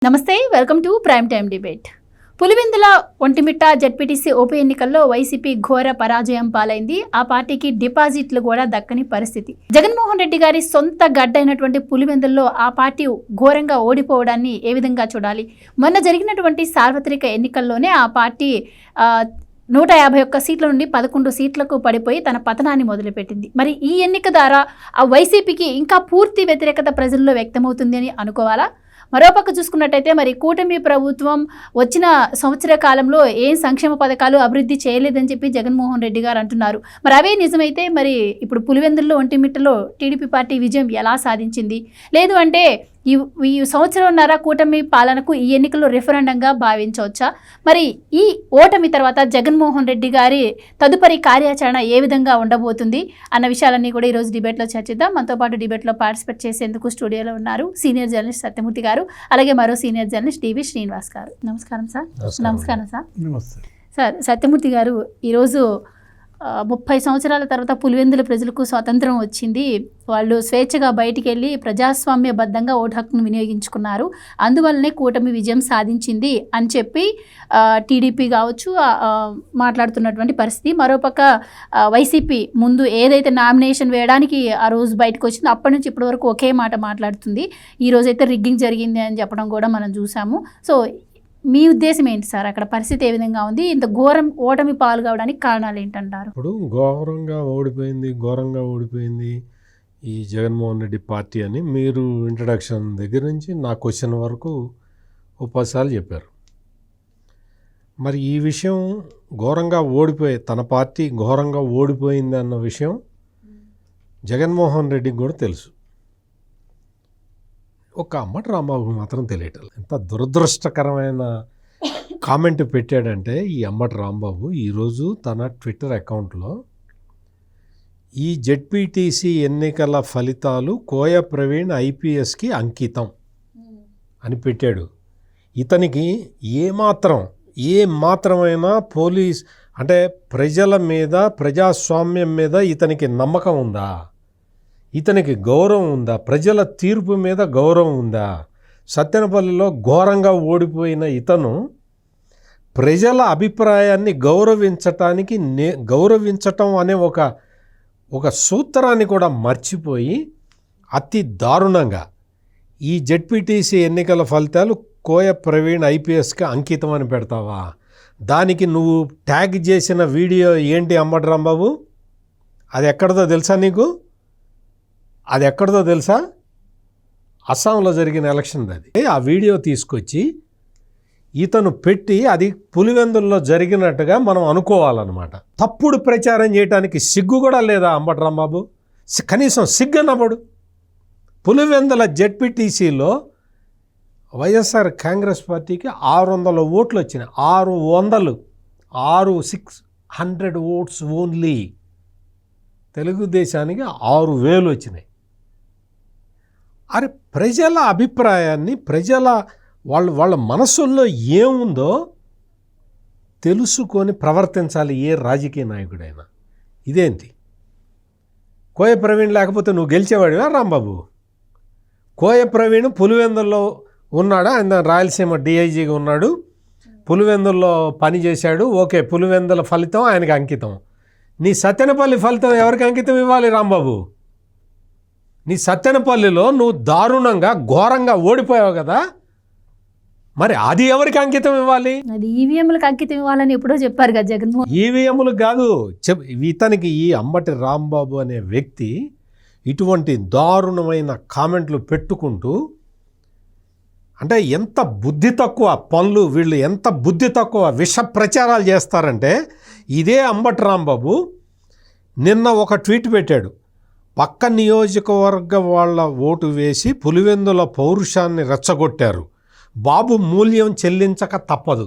నమస్తే, welcome to prime time debate. Pulivendula Ontimitta ZPTC ఉప ఎన్నికల్లో వైసీపీ ఘోర పరాజయం పాలైంది. ఆ పార్టీకి డిపాజిట్లు కూడా దక్కని పరిస్థితి. జగన్మోహన్ రెడ్డి గారి సొంత గడ్డైనటువంటి పులివెందుల్లో ఆ పార్టీ ఘోరంగా ఓడిపోవడాన్ని ఏ విధంగా చూడాలి? మొన్న జరిగినటువంటి సార్వత్రిక ఎన్నికల్లోనే ఆ పార్టీ 151 సీట్ల నుండి 11 సీట్లకు పడిపోయి తన పతనాన్ని మొదలుపెట్టింది. మరి ఈ ఎన్నిక ద్వారా ఆ వైసీపీకి ఇంకా పూర్తి వ్యతిరేకత ప్రజల్లో వ్యక్తమవుతుంది అని అనుకోవాలా? మరోపక్క చూసుకున్నట్టయితే మరి కూటమి ప్రభుత్వం వచ్చిన సంవత్సర కాలంలో ఏం సంక్షేమ పథకాలు అభివృద్ధి చేయలేదని చెప్పి జగన్మోహన్ రెడ్డి గారు అంటున్నారు. మరి అవే నిజమైతే మరి ఇప్పుడు పులివెందుల్లో ఒంటిమిట్టలో టీడీపీ పార్టీ విజయం ఎలా సాధించింది? లేదు అంటే ఈ సంవత్సరంన్నర కూటమి పాలనకు ఈ ఎన్నికలు రెఫరెండంగా భావించవచ్చా? మరి ఈ ఓటమి తర్వాత జగన్మోహన్ రెడ్డి గారి తదుపరి కార్యాచరణ ఏ విధంగా ఉండబోతుంది అన్న విషయాలన్నీ కూడా ఈరోజు డిబేట్లో చర్చిద్దాం. మనతో పాటు డిబేట్లో పార్టిసిపేట్ చేసేందుకు స్టూడియోలో ఉన్నారు సీనియర్ జర్నలిస్ట్ సత్యమూర్తి గారు, అలాగే మరో సీనియర్ జర్నలిస్ట్ డివి శ్రీనివాస్ గారు. నమస్కారం సార్. నమస్కారం సార్. సార్, సత్యమూర్తి గారు, ఈరోజు 30 సంవత్సరాల తర్వాత పులివెందుల ప్రజలకు స్వాతంత్రం వచ్చింది. వాళ్ళు స్వేచ్ఛగా బయటికి వెళ్ళి ప్రజాస్వామ్యబద్ధంగా ఓటు హక్కును వినియోగించుకున్నారు. అందువల్లనే కూటమి విజయం సాధించింది అని చెప్పి టీడీపీ కావచ్చు మాట్లాడుతున్నటువంటి పరిస్థితి. మరోపక్క వైసీపీ ముందు ఏదైతే నామినేషన్ వేయడానికి ఆ రోజు బయటకు వచ్చిందో అప్పటి నుంచి ఇప్పటి వరకు ఒకే మాట మాట్లాడుతుంది. ఈ రోజైతే రిగ్గింగ్ జరిగింది అని చెప్పడం కూడా మనం చూసాము. సో మీ ఉద్దేశం ఏంటి సార్? అక్కడ పరిస్థితి ఏ విధంగా ఉంది? ఇంత ఘోరం ఓటమి పాలు కావడానికి కారణాలు ఏంటంటారు? ఇప్పుడు ఘోరంగా ఓడిపోయింది ఈ జగన్మోహన్ రెడ్డి పార్టీ అని మీరు ఇంట్రడక్షన్ దగ్గర నుంచి నా క్వశ్చన్ వరకు 10 సార్లు చెప్పారు. మరి ఈ విషయం తన పార్టీ ఘోరంగా ఓడిపోయింది అన్న విషయం జగన్మోహన్ రెడ్డికి కూడా తెలుసు. ఒక అమ్మటి రాంబాబు మాత్రం తెలియటం. ఎంత దురదృష్టకరమైన కామెంట్ పెట్టాడంటే ఈ అమ్మటి రాంబాబు ఈరోజు తన ట్విట్టర్ అకౌంట్లో ఈ జెడ్పీటీసీ ఎన్నికల ఫలితాలు కోయ ప్రవీణ్ ఐపీఎస్కి అంకితం అని పెట్టాడు. ఇతనికి ఏమాత్రమైనా పోలీస్ అంటే ప్రజల మీద, ప్రజాస్వామ్యం మీద ఇతనికి నమ్మకం ఉందా? ఇతనికి గౌరవం ఉందా? ప్రజల తీర్పు మీద గౌరవం ఉందా? సత్తెనపల్లిలో ఘోరంగా ఓడిపోయిన ఇతను ప్రజల అభిప్రాయాన్ని గౌరవించటం అనే ఒక సూత్రాన్ని కూడా మర్చిపోయి అతి దారుణంగా ఈ జెడ్పీటీసీ ఎన్నికల ఫలితాలు కోయ ప్రవీణ్ ఐపీఎస్కి అంకితం అని పెడతావా? దానికి నువ్వు ట్యాగ్ చేసిన వీడియో ఏంటి అమ్మటి రాంబాబు? అది ఎక్కడిదో తెలుసా? అస్సాంలో జరిగిన ఎలక్షన్ అది. ఆ వీడియో తీసుకొచ్చి ఇతను పెట్టి అది పులివెందుల్లో జరిగినట్టుగా మనం అనుకోవాలన్నమాట. తప్పుడు ప్రచారం చేయడానికి సిగ్గు కూడా లేదా అమ్మటి రాంబాబు? కనీసం సిగ్గనబడు. పులివెందుల జెడ్పీటీసీలో వైఎస్ఆర్ కాంగ్రెస్ పార్టీకి 600 ఓట్లు వచ్చినాయి. 600 ఓట్స్ ఓన్లీ. తెలుగుదేశానికి 6000 వచ్చినాయి. అరే, ప్రజల అభిప్రాయాన్ని వాళ్ళ మనసుల్లో ఏముందో తెలుసుకొని ప్రవర్తించాలి ఏ రాజకీయ నాయకుడైనా. ఇదేంటి కోయ ప్రవీణ్ లేకపోతే నువ్వు గెలిచేవాడివా రాంబాబు? కోయ ప్రవీణ్ పులివెందుల్లో ఉన్నాడా? ఆయన రాయలసీమ డిఐజీగా ఉన్నాడు, పులివెందుల్లో పనిచేశాడు. ఓకే, పులివెందుల ఫలితం ఆయనకి అంకితం. నీ సత్తెనపల్లి ఫలితం ఎవరికి అంకితం ఇవ్వాలి రాంబాబు? నీ సత్తెనపల్లిలో నువ్వు దారుణంగా ఘోరంగా ఓడిపోయావు కదా, మరి అది ఎవరికి అంకితం ఇవ్వాలి? అది ఈవీఎంలకు అంకితం ఇవ్వాలని ఎప్పుడో చెప్పారు కదా జగన్మోహన్. ఈవీఎంలకు కాదు, ఇతనికి ఈ అమ్మటి రాంబాబు అనే వ్యక్తి ఇటువంటి దారుణమైన కామెంట్లు పెట్టుకుంటూ, అంటే ఎంత బుద్ధి తక్కువ పనులు వీళ్ళు, ఎంత బుద్ధి తక్కువ విష ప్రచారాలు చేస్తారంటే, ఇదే అంబటి రాంబాబు నిన్న ఒక ట్వీట్ పెట్టాడు. పక్క నియోజకవర్గ వాళ్ళ ఓటు వేసి పులివెందుల పౌరుషాన్ని రెచ్చగొట్టారు, బాబు మూల్యం చెల్లించక తప్పదు.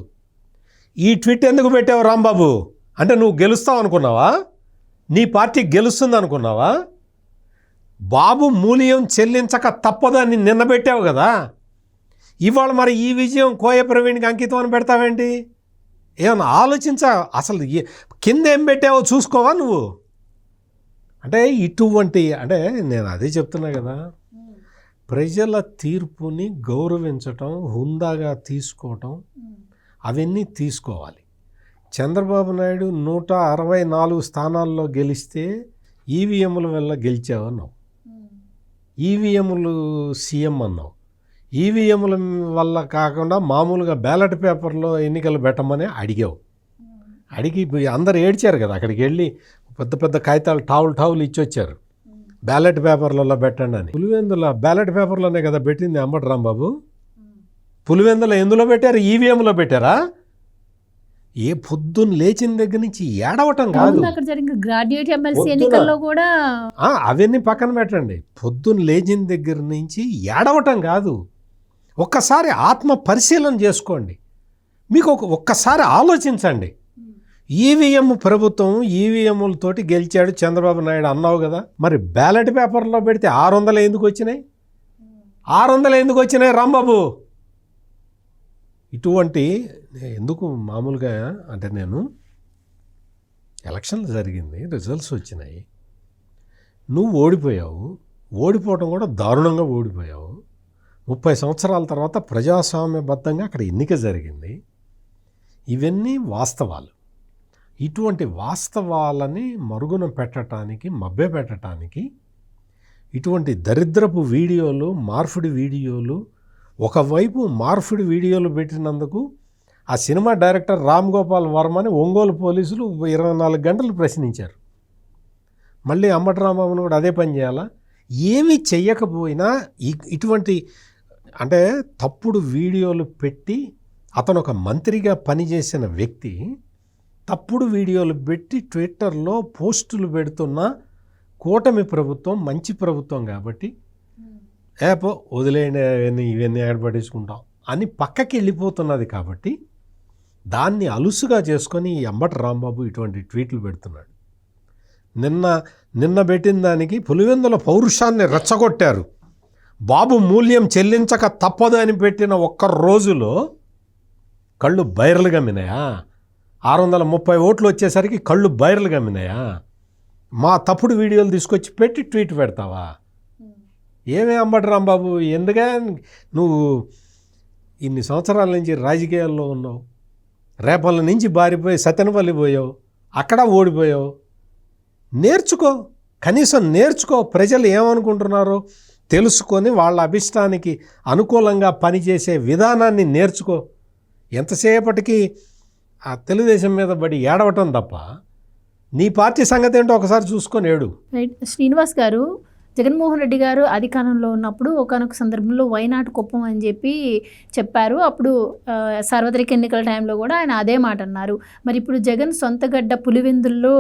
ఈ ట్వీట్ ఎందుకు పెట్టావు రాంబాబు? అంటే నువ్వు గెలుస్తావు అనుకున్నావా? నీ పార్టీ గెలుస్తుంది అనుకున్నావా? బాబు మూల్యం చెల్లించక తప్పదు అని నిన్న పెట్టావు కదా. ఇవాళ మరి ఈ విజయం కోయ ప్రవీణ్కి అంకితం అని పెడతావేంటి? ఏమన్నా ఆలోచించా? అసలు కింద ఏం పెట్టావో చూసుకోవా నువ్వు? అంటే ఇటువంటి, అంటే నేను అదే చెప్తున్నా కదా, ప్రజల తీర్పుని గౌరవించటం, హుందాగా తీసుకోవటం అవన్నీ తీసుకోవాలి. చంద్రబాబు నాయుడు 164 స్థానాల్లో గెలిస్తే ఈవీఎంల వల్ల గెలిచావన్నావు, ఈవీఎంలు సీఎం అన్నావు. ఈవీఎంల వల్ల కాకుండా మామూలుగా బ్యాలెట్ పేపర్లో ఎన్నికలు పెట్టమని అడిగి అందరు ఏడ్చారు కదా. అక్కడికి వెళ్ళి పెద్ద పెద్ద కాగితాలు టావులు ఇచ్చొచ్చారు, బ్యాలెట్ పేపర్లలో పెట్టండి అని. పులివెందుల బ్యాలెట్ పేపర్లోనే కదా పెట్టింది అంబటి రాంబాబు. పులివెందుల ఎందులో పెట్టారు? ఈవీఎంలో పెట్టారా? ఏ పొద్దున్న లేచిన దగ్గర నుంచి ఏడవటం కాదు, గ్రాడ్యుయేట్ ఎమ్మెల్సీ ఎన్నికల్లో కూడా అవన్నీ పక్కన పెట్టండి. పొద్దున్న లేచిన దగ్గర నుంచి ఏడవటం కాదు, ఒక్కసారి ఆత్మ పరిశీలన చేసుకోండి. మీకు ఒక్కసారి ఆలోచించండి. ఈవీఎం ప్రభుత్వం ఈవీఎంలతోటి గెలిచాడు చంద్రబాబు నాయుడు అన్నావు కదా, మరి బ్యాలెట్ పేపర్లో పెడితే 600 ఎందుకు వచ్చినాయి? 600 ఎందుకు వచ్చినాయి రాంబాబు? ఇటువంటి ఎందుకు మామూలుగా అంటే నేను ఎలక్షన్లు జరిగింది, రిజల్ట్స్ వచ్చినాయి, నువ్వు ఓడిపోయావు. ఓడిపోవటం కూడా దారుణంగా ఓడిపోయావు. 30 సంవత్సరాల తర్వాత ప్రజాస్వామ్యబద్ధంగా అక్కడ ఎన్నిక జరిగింది. ఇవన్నీ వాస్తవాలు. ఇటువంటి వాస్తవాలని మరుగున పెట్టడానికి, మభ్యపెట్టడానికి ఇటువంటి దరిద్రపు వీడియోలు, మార్పిడి వీడియోలు, ఒకవైపు మార్పిడి వీడియోలు పెట్టినందుకు ఆ సినిమా డైరెక్టర్ రామ్ గోపాల్ వర్మని ఒంగోలు పోలీసులు 24 గంటలు ప్రశ్నించారు. మళ్ళీ అంబటి రాంబాబును కూడా అదే పని చేయాలా? ఏమీ చెయ్యకపోయినా ఇటువంటి అంటే తప్పుడు వీడియోలు పెట్టి అతను ఒక మంత్రిగా పనిచేసిన వ్యక్తి తప్పుడు వీడియోలు పెట్టి ట్విట్టర్లో పోస్టులు పెడుతున్న కూటమి ప్రభుత్వం మంచి ప్రభుత్వం కాబట్టి ఏపో వదిలేయండి ఇవన్నీ ఏర్పడేసుకుంటాం అని పక్కకి వెళ్ళిపోతున్నది. కాబట్టి దాన్ని అలుసుగా చేసుకొని ఈ అంబటి రాంబాబు ఇటువంటి ట్వీట్లు పెడుతున్నాడు. నిన్న పెట్టిన దానికి పులివెందుల పౌరుషాన్ని రెచ్చగొట్టారు. బాబు మూల్యం చెల్లించక తప్పదు అని పెట్టిన ఒక్క రోజులో కళ్ళు బైర్లు గమ్మినాయా? 630 ఓట్లు వచ్చేసరికి కళ్ళు బైర్లు గమ్మినాయా? మా తప్పుడు వీడియోలు తీసుకొచ్చి పెట్టి ట్వీట్ పెడతావా? ఏమే అంబటి రాంబాబు, ఎందుగా నువ్వు ఇన్ని సంవత్సరాల నుంచి రాజకీయాల్లో ఉన్నావు, రేపల్ల నుంచి బారిపోయి సత్తెనపల్లి పోయావు, అక్కడ ఓడిపోయావు. నేర్చుకో, కనీసం నేర్చుకో. ప్రజలు ఏమనుకుంటున్నారో తెలుసుకొని వాళ్ళ అభిష్టానికి అనుకూలంగా పనిచేసే విధానాన్ని నేర్చుకో. ఎంతసేపటికి ఆ తెలుగుదేశం మీద పడి ఏడవటం తప్ప నీ పార్టీ సంగతి ఏంటో ఒకసారి చూసుకొని ఏడు. రైట్. శ్రీనివాస్ గారు, జగన్మోహన్ రెడ్డి గారు అధికారంలో ఉన్నప్పుడు ఒకానొక సందర్భంలో వైనాట్ కుప్పం అని చెప్పారు. అప్పుడు సార్వత్రిక ఎన్నికల టైంలో కూడా ఆయన అదే మాట అన్నారు. మరి ఇప్పుడు జగన్ సొంత గడ్డ పులివెందుల్లో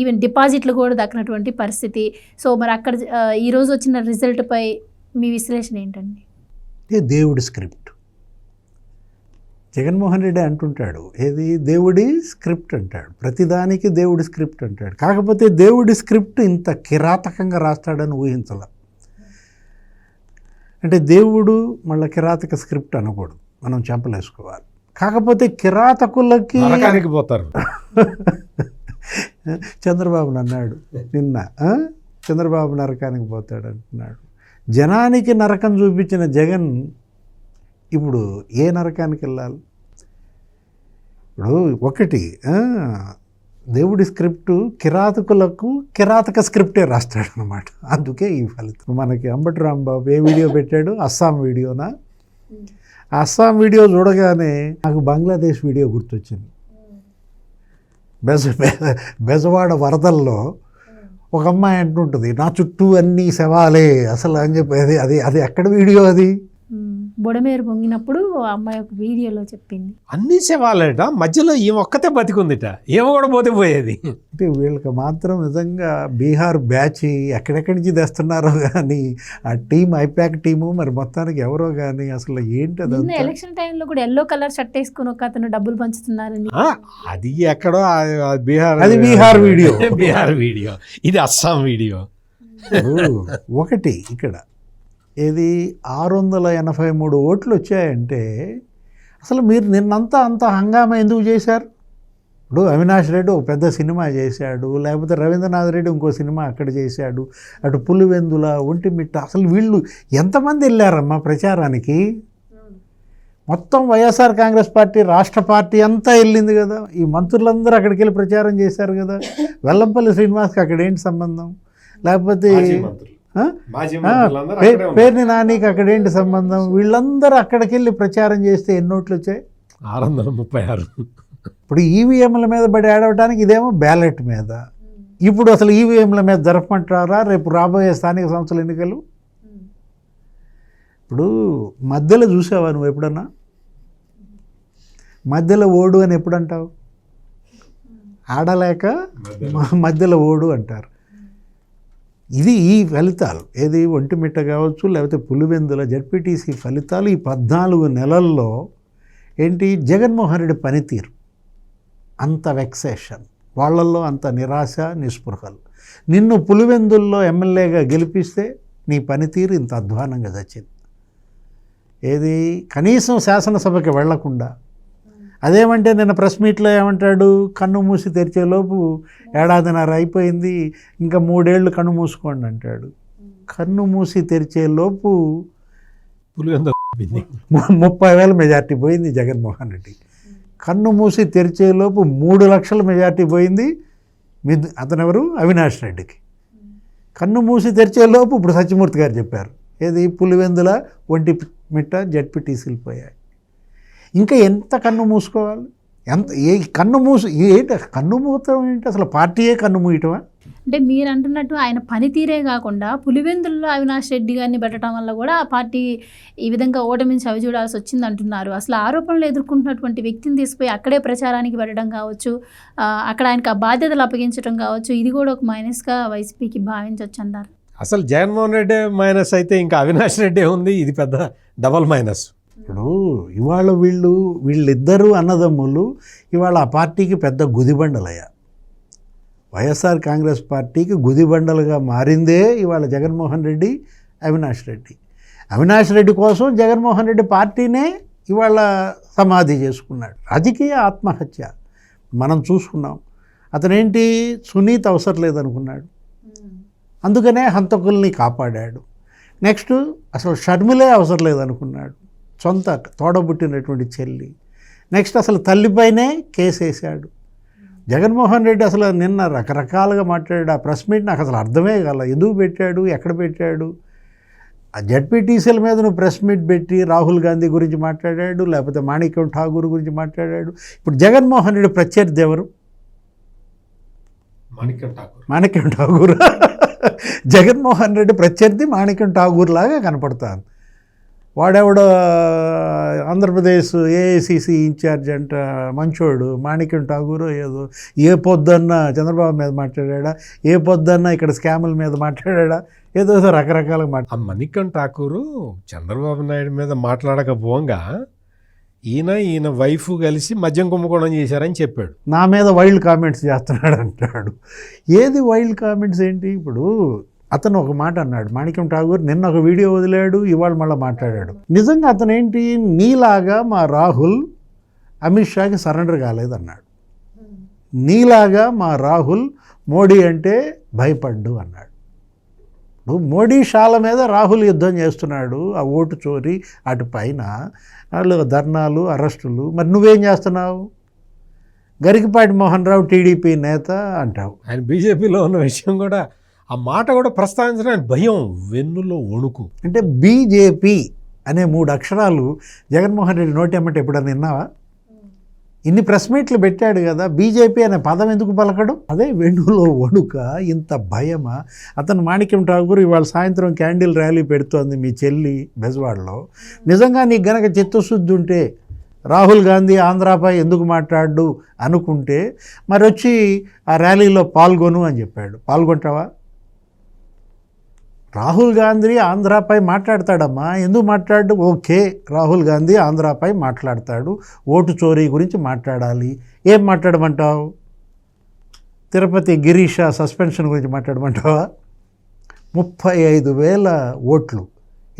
ఈవెన్ డిపాజిట్లు కూడా దక్కినటువంటి పరిస్థితి. సో మరి అక్కడ ఈరోజు వచ్చిన రిజల్ట్పై మీ విశ్లేషణ ఏంటండి? దేవుడి స్క్రిప్ట్. జగన్మోహన్ రెడ్డి అంటుంటాడు, ఏది దేవుడి స్క్రిప్ట్ అంటాడు, ప్రతిదానికి దేవుడి స్క్రిప్ట్ అంటాడు. కాకపోతే దేవుడి స్క్రిప్ట్ ఇంత కిరాతకంగా రాస్తాడని ఊహించాల. అంటే దేవుడు మళ్ళీ కిరాతక స్క్రిప్ట్ అనకూడదు, మనం చెంపలేసుకోవాలి. కాకపోతే కిరాతకులకి పోతారు. చంద్రబాబు అన్నాడు నిన్న, చంద్రబాబు నరకానికి పోతాడు అంటున్నాడు. జనానికి నరకం చూపించిన జగన్ ఇప్పుడు ఏ నరకానికి వెళ్ళాలి? ఇప్పుడు ఒకటి దేవుడి స్క్రిప్టు కిరాతకులకు కిరాతక స్క్రిప్టే రాస్తాడు అనమాట. అందుకే ఈ ఫలితం. మనకి అంబటి రాంబాబు ఏ వీడియో పెట్టాడు? అస్సాం వీడియోనా? అస్సాం వీడియో చూడగానే నాకు బంగ్లాదేశ్ వీడియో గుర్తొచ్చింది. బెజవాడ వరదల్లో ఒక అమ్మాయి అంటుంటుంది, నా చుట్టూ అన్నీ శవాలే అసలు అని చెప్పి. అది ఎక్కడ వీడియో? అది బొడమేరు పొంగినప్పుడు అమ్మాయి ఒక వీడియోలో చెప్పింది. అన్నీ శవాలట, మధ్యలో ఈ ఒక్కతే బతికుందిట, ఏమో కూడా పోతే పోయేది. అంటే వీళ్ళకి మాత్రం నిజంగా బీహార్ బ్యాచ్ ఎక్కడెక్కడి నుంచి తెస్తున్నారో కానీ ఆ టీం, ఐపాక్ టీము మరి మొత్తానికి ఎవరో కానీ అసలు ఏంటి అది? ఎలక్షన్ టైంలో కూడా ఎల్లో కలర్ షర్ట్ వేసుకుని ఒక అతను డబ్బులు పంచుతున్నారని. అది ఎక్కడో బీహార్, అది బీహార్ వీడియో. బీహార్ వీడియో, ఇది అస్సాం వీడియో. ఒకటి ఇక్కడ ఏది 683 ఓట్లు వచ్చాయంటే అసలు మీరు నిన్నంతా అంత హంగామా ఎందుకు చేశారు? ఇప్పుడు అవినాష్ రెడ్డి ఒక పెద్ద సినిమా చేశాడు, లేకపోతే రవీంద్రనాథ్ రెడ్డి ఇంకో సినిమా అక్కడ చేశాడు, అటు పులివెందుల, ఒంటిమిట్ట, అసలు వీళ్ళు ఎంతమంది వెళ్ళారమ్మా ప్రచారానికి? మొత్తం వైఎస్ఆర్ కాంగ్రెస్ పార్టీ రాష్ట్ర పార్టీ అంతా వెళ్ళింది కదా, ఈ మంత్రులందరూ అక్కడికి వెళ్ళి ప్రచారం చేశారు కదా. వెల్లంపల్లి శ్రీనివాస్కి అక్కడ ఏంటి సంబంధం? లేకపోతే పేర్ని నానికి అక్కడ ఏంటి సంబంధం? వీళ్ళందరూ అక్కడికి వెళ్ళి ప్రచారం చేస్తే ఎన్ని ఓట్లు వచ్చాయి? 636. ఇప్పుడు ఈవీఎంల మీద పడి ఆడవటానికి, ఇదేమో బ్యాలెట్ మీద. ఇప్పుడు అసలు ఈవీఎంల మీద జరపమంటారా రేపు రాబోయే స్థానిక సంస్థల ఎన్నికలు? ఇప్పుడు మధ్యలో చూసావా నువ్వు ఎప్పుడన్నా? మధ్యలో ఓడు అని ఎప్పుడు అంటావు? ఆడలేక మధ్యలో ఓడు అంటారు. ఇది ఈ ఫలితాలు, ఏది ఒంటిమిట్ట కావచ్చు, లేకపోతే పులివెందుల జడ్పీటీసీ ఫలితాలు ఈ 14 నెలల్లో ఏంటి? జగన్మోహన్ రెడ్డి పనితీరు అంత వెక్సేషన్, వాళ్ళల్లో అంత నిరాశ నిస్పృహలు. నిన్ను పులివెందుల్లో ఎమ్మెల్యేగా గెలిపిస్తే నీ పనితీరు ఇంత అధ్వానంగా వచ్చింది. ఏది కనీసం శాసనసభకి వెళ్లకుండా, అదేమంటే నిన్న ప్రెస్ మీట్లో ఏమంటాడు? కన్ను మూసి తెరిచేలోపు 1.5 ఏడాది అయిపోయింది, ఇంకా 3 ఏళ్ళు కన్ను మూసుకోండి అంటాడు. కన్ను మూసి తెరిచేలోపు 30,000 మెజార్టీ పోయింది జగన్మోహన్ రెడ్డి. కన్ను మూసి తెరిచేలోపు 3 లక్షల మెజార్టీ పోయింది అతనెవరు? అవినాష్ రెడ్డికి. కన్ను మూసి తెరిచేలోపు ఇప్పుడు సత్యమూర్తి గారు చెప్పారు, ఏది పులివెందుల ఒంటిమిట్ట జడ్పీటీసీలు పోయాయి. ఇంకా ఎంత కన్ను మూసుకోవాలి? కన్ను ఏంటి? కన్ను మూయటం ఏంటి? అసలు పార్టీయే కన్ను మూయటమా? అంటే మీరు అంటున్నట్టు ఆయన పనితీరే కాకుండా పులివెందుల్లో అవినాష్ రెడ్డి గారిని పెట్టడం వల్ల కూడా ఆ పార్టీ ఈ విధంగా ఓటమి చవి చూడాల్సి వచ్చింది అంటున్నారు. అసలు ఆరోపణలు ఎదుర్కొంటున్నటువంటి వ్యక్తిని తీసుకుపోయి అక్కడే ప్రచారానికి పెట్టడం కావచ్చు, అక్కడ ఆయనకు ఆ బాధ్యతలు అప్పగించడం కావచ్చు, ఇది కూడా ఒక మైనస్గా వైసీపీకి భావించవచ్చు అంటారు. అసలు జగన్మోహన్ రెడ్డి మైనస్ అయితే ఇంకా అవినాష్ రెడ్డి ఉంది, ఇది పెద్ద డబల్ మైనస్. ఇప్పుడు ఇవాళ వీళ్ళిద్దరూ అన్నదమ్ములు ఇవాళ ఆ పార్టీకి పెద్ద గుదిబండలయ్యా. వైఎస్ఆర్ కాంగ్రెస్ పార్టీకి గుదిబండలుగా మారిందే ఇవాళ జగన్మోహన్ రెడ్డి, అవినాష్ రెడ్డి. అవినాష్ రెడ్డి కోసం జగన్మోహన్ రెడ్డి పార్టీనే ఇవాళ సమాధి చేసుకున్నాడు. రాజకీయ ఆత్మహత్య మనం చూసుకున్నాం. అతనేంటి? సునీత్ అవసరం లేదనుకున్నాడు, అందుకనే హంతకుల్ని కాపాడాడు. నెక్స్ట్ అసలు షర్మిలే అవసరం లేదనుకున్నాడు, సొంత తోడబుట్టినటువంటి చెల్లి. నెక్స్ట్ అసలు తల్లిపైనే కేసు వేశాడు. జగన్మోహన్ రెడ్డి అసలు నిన్న రకరకాలుగా మాట్లాడాడు. ఆ ప్రెస్ మీట్ నాకు అసలు అర్థమే కాల, ఎందుకు పెట్టాడు, ఎక్కడ పెట్టాడు? ఆ జడ్పీటీసీల మీద నువ్వు ప్రెస్ మీట్ పెట్టి రాహుల్ గాంధీ గురించి మాట్లాడాడు, లేకపోతే మాణిక్యం ఠాగూర్ గురించి మాట్లాడాడు. ఇప్పుడు జగన్మోహన్ రెడ్డి ప్రత్యర్థి ఎవరు? మాణిక్యం ఠాగూర్. జగన్మోహన్ రెడ్డి ప్రత్యర్థి మాణిక్యం ఠాగూర్ లాగా కనపడతాను. వాడెవడో ఆంధ్రప్రదేశ్ ఏఐసిసి ఇన్ఛార్జ్ అంట మంచోడు మాణిక్యం ఠాగూర్, ఏదో ఏ పొద్దున్న చంద్రబాబు మీద మాట్లాడా, ఏ పొద్దున్న ఇక్కడ స్కాముల మీద మాట్లాడా, ఏదో రకరకాలుగా ఆ మాణిక్యం ఠాకూరు చంద్రబాబు నాయుడు మీద మాట్లాడకపోగా ఈయన వైఫ్ కలిసి మద్యం కుంభకోణం చేశారని చెప్పాడు. నా మీద వైల్డ్ కామెంట్స్ చేస్తున్నాడు అంటాడు. ఏది వైల్డ్ కామెంట్స్ ఏంటి? ఇప్పుడు అతను ఒక మాట అన్నాడు, మాణిక్యం ఠాగూర్ నిన్న ఒక వీడియో వదిలాడు, ఇవాళ మళ్ళీ మాట్లాడాడు. నిజంగా అతను ఏంటి? నీలాగా మా రాహుల్ అమిత్ షాకి సరెండర్ కాలేదన్నాడు, నీలాగా మా రాహుల్ మోడీ అంటే భయపడ్డు అన్నాడు. మోడీ షాల మీద రాహుల్ యుద్ధం చేస్తున్నాడు, ఆ ఓటు చోరీ అటు పైన వాళ్ళు ధర్నాలు అరెస్టులు. మరి నువ్వేం చేస్తున్నావు? గరికపాటి మోహన్ రావు టీడీపీ నేత అంటావు, ఆయన బీజేపీలో ఉన్న విషయం కూడా ఆ మాట కూడా ప్రస్తావించడానికి భయం, వెన్నులో వణుకు. అంటే బీజేపీ అనే 3 అక్షరాలు జగన్మోహన్ రెడ్డి నోటి ఎమ్మట ఎప్పుడన్నా విన్నావా? ఇన్ని ప్రెస్ మీట్లు పెట్టాడు కదా, బీజేపీ అనే పదం ఎందుకు పలకడం? అదే వెన్నులో వణుక, ఇంత భయమా? అతను మాణిక్యం ఠాగూర్ ఇవాళ సాయంత్రం క్యాండిల్ ర్యాలీ పెడుతోంది మీ చెల్లి బెజవాడలో. నిజంగా నీకు గనక చిత్తశుద్ధి ఉంటే రాహుల్ గాంధీ ఆంధ్రాపై ఎందుకు మాట్లాడు అనుకుంటే మరి వచ్చి ఆ ర్యాలీలో పాల్గొను అని చెప్పాడు. పాల్గొంటావా? రాహుల్ గాంధీ ఆంధ్రాపై మాట్లాడతాడమ్మా, ఎందుకు మాట్లాడు? ఓకే, రాహుల్ గాంధీ ఆంధ్రాపై మాట్లాడతాడు, ఓటు చోరీ గురించి మాట్లాడాలి. ఏం మాట్లాడమంటావు? తిరుపతి గిరీష సస్పెన్షన్ గురించి మాట్లాడమంటావా? 35,000 ఓట్లు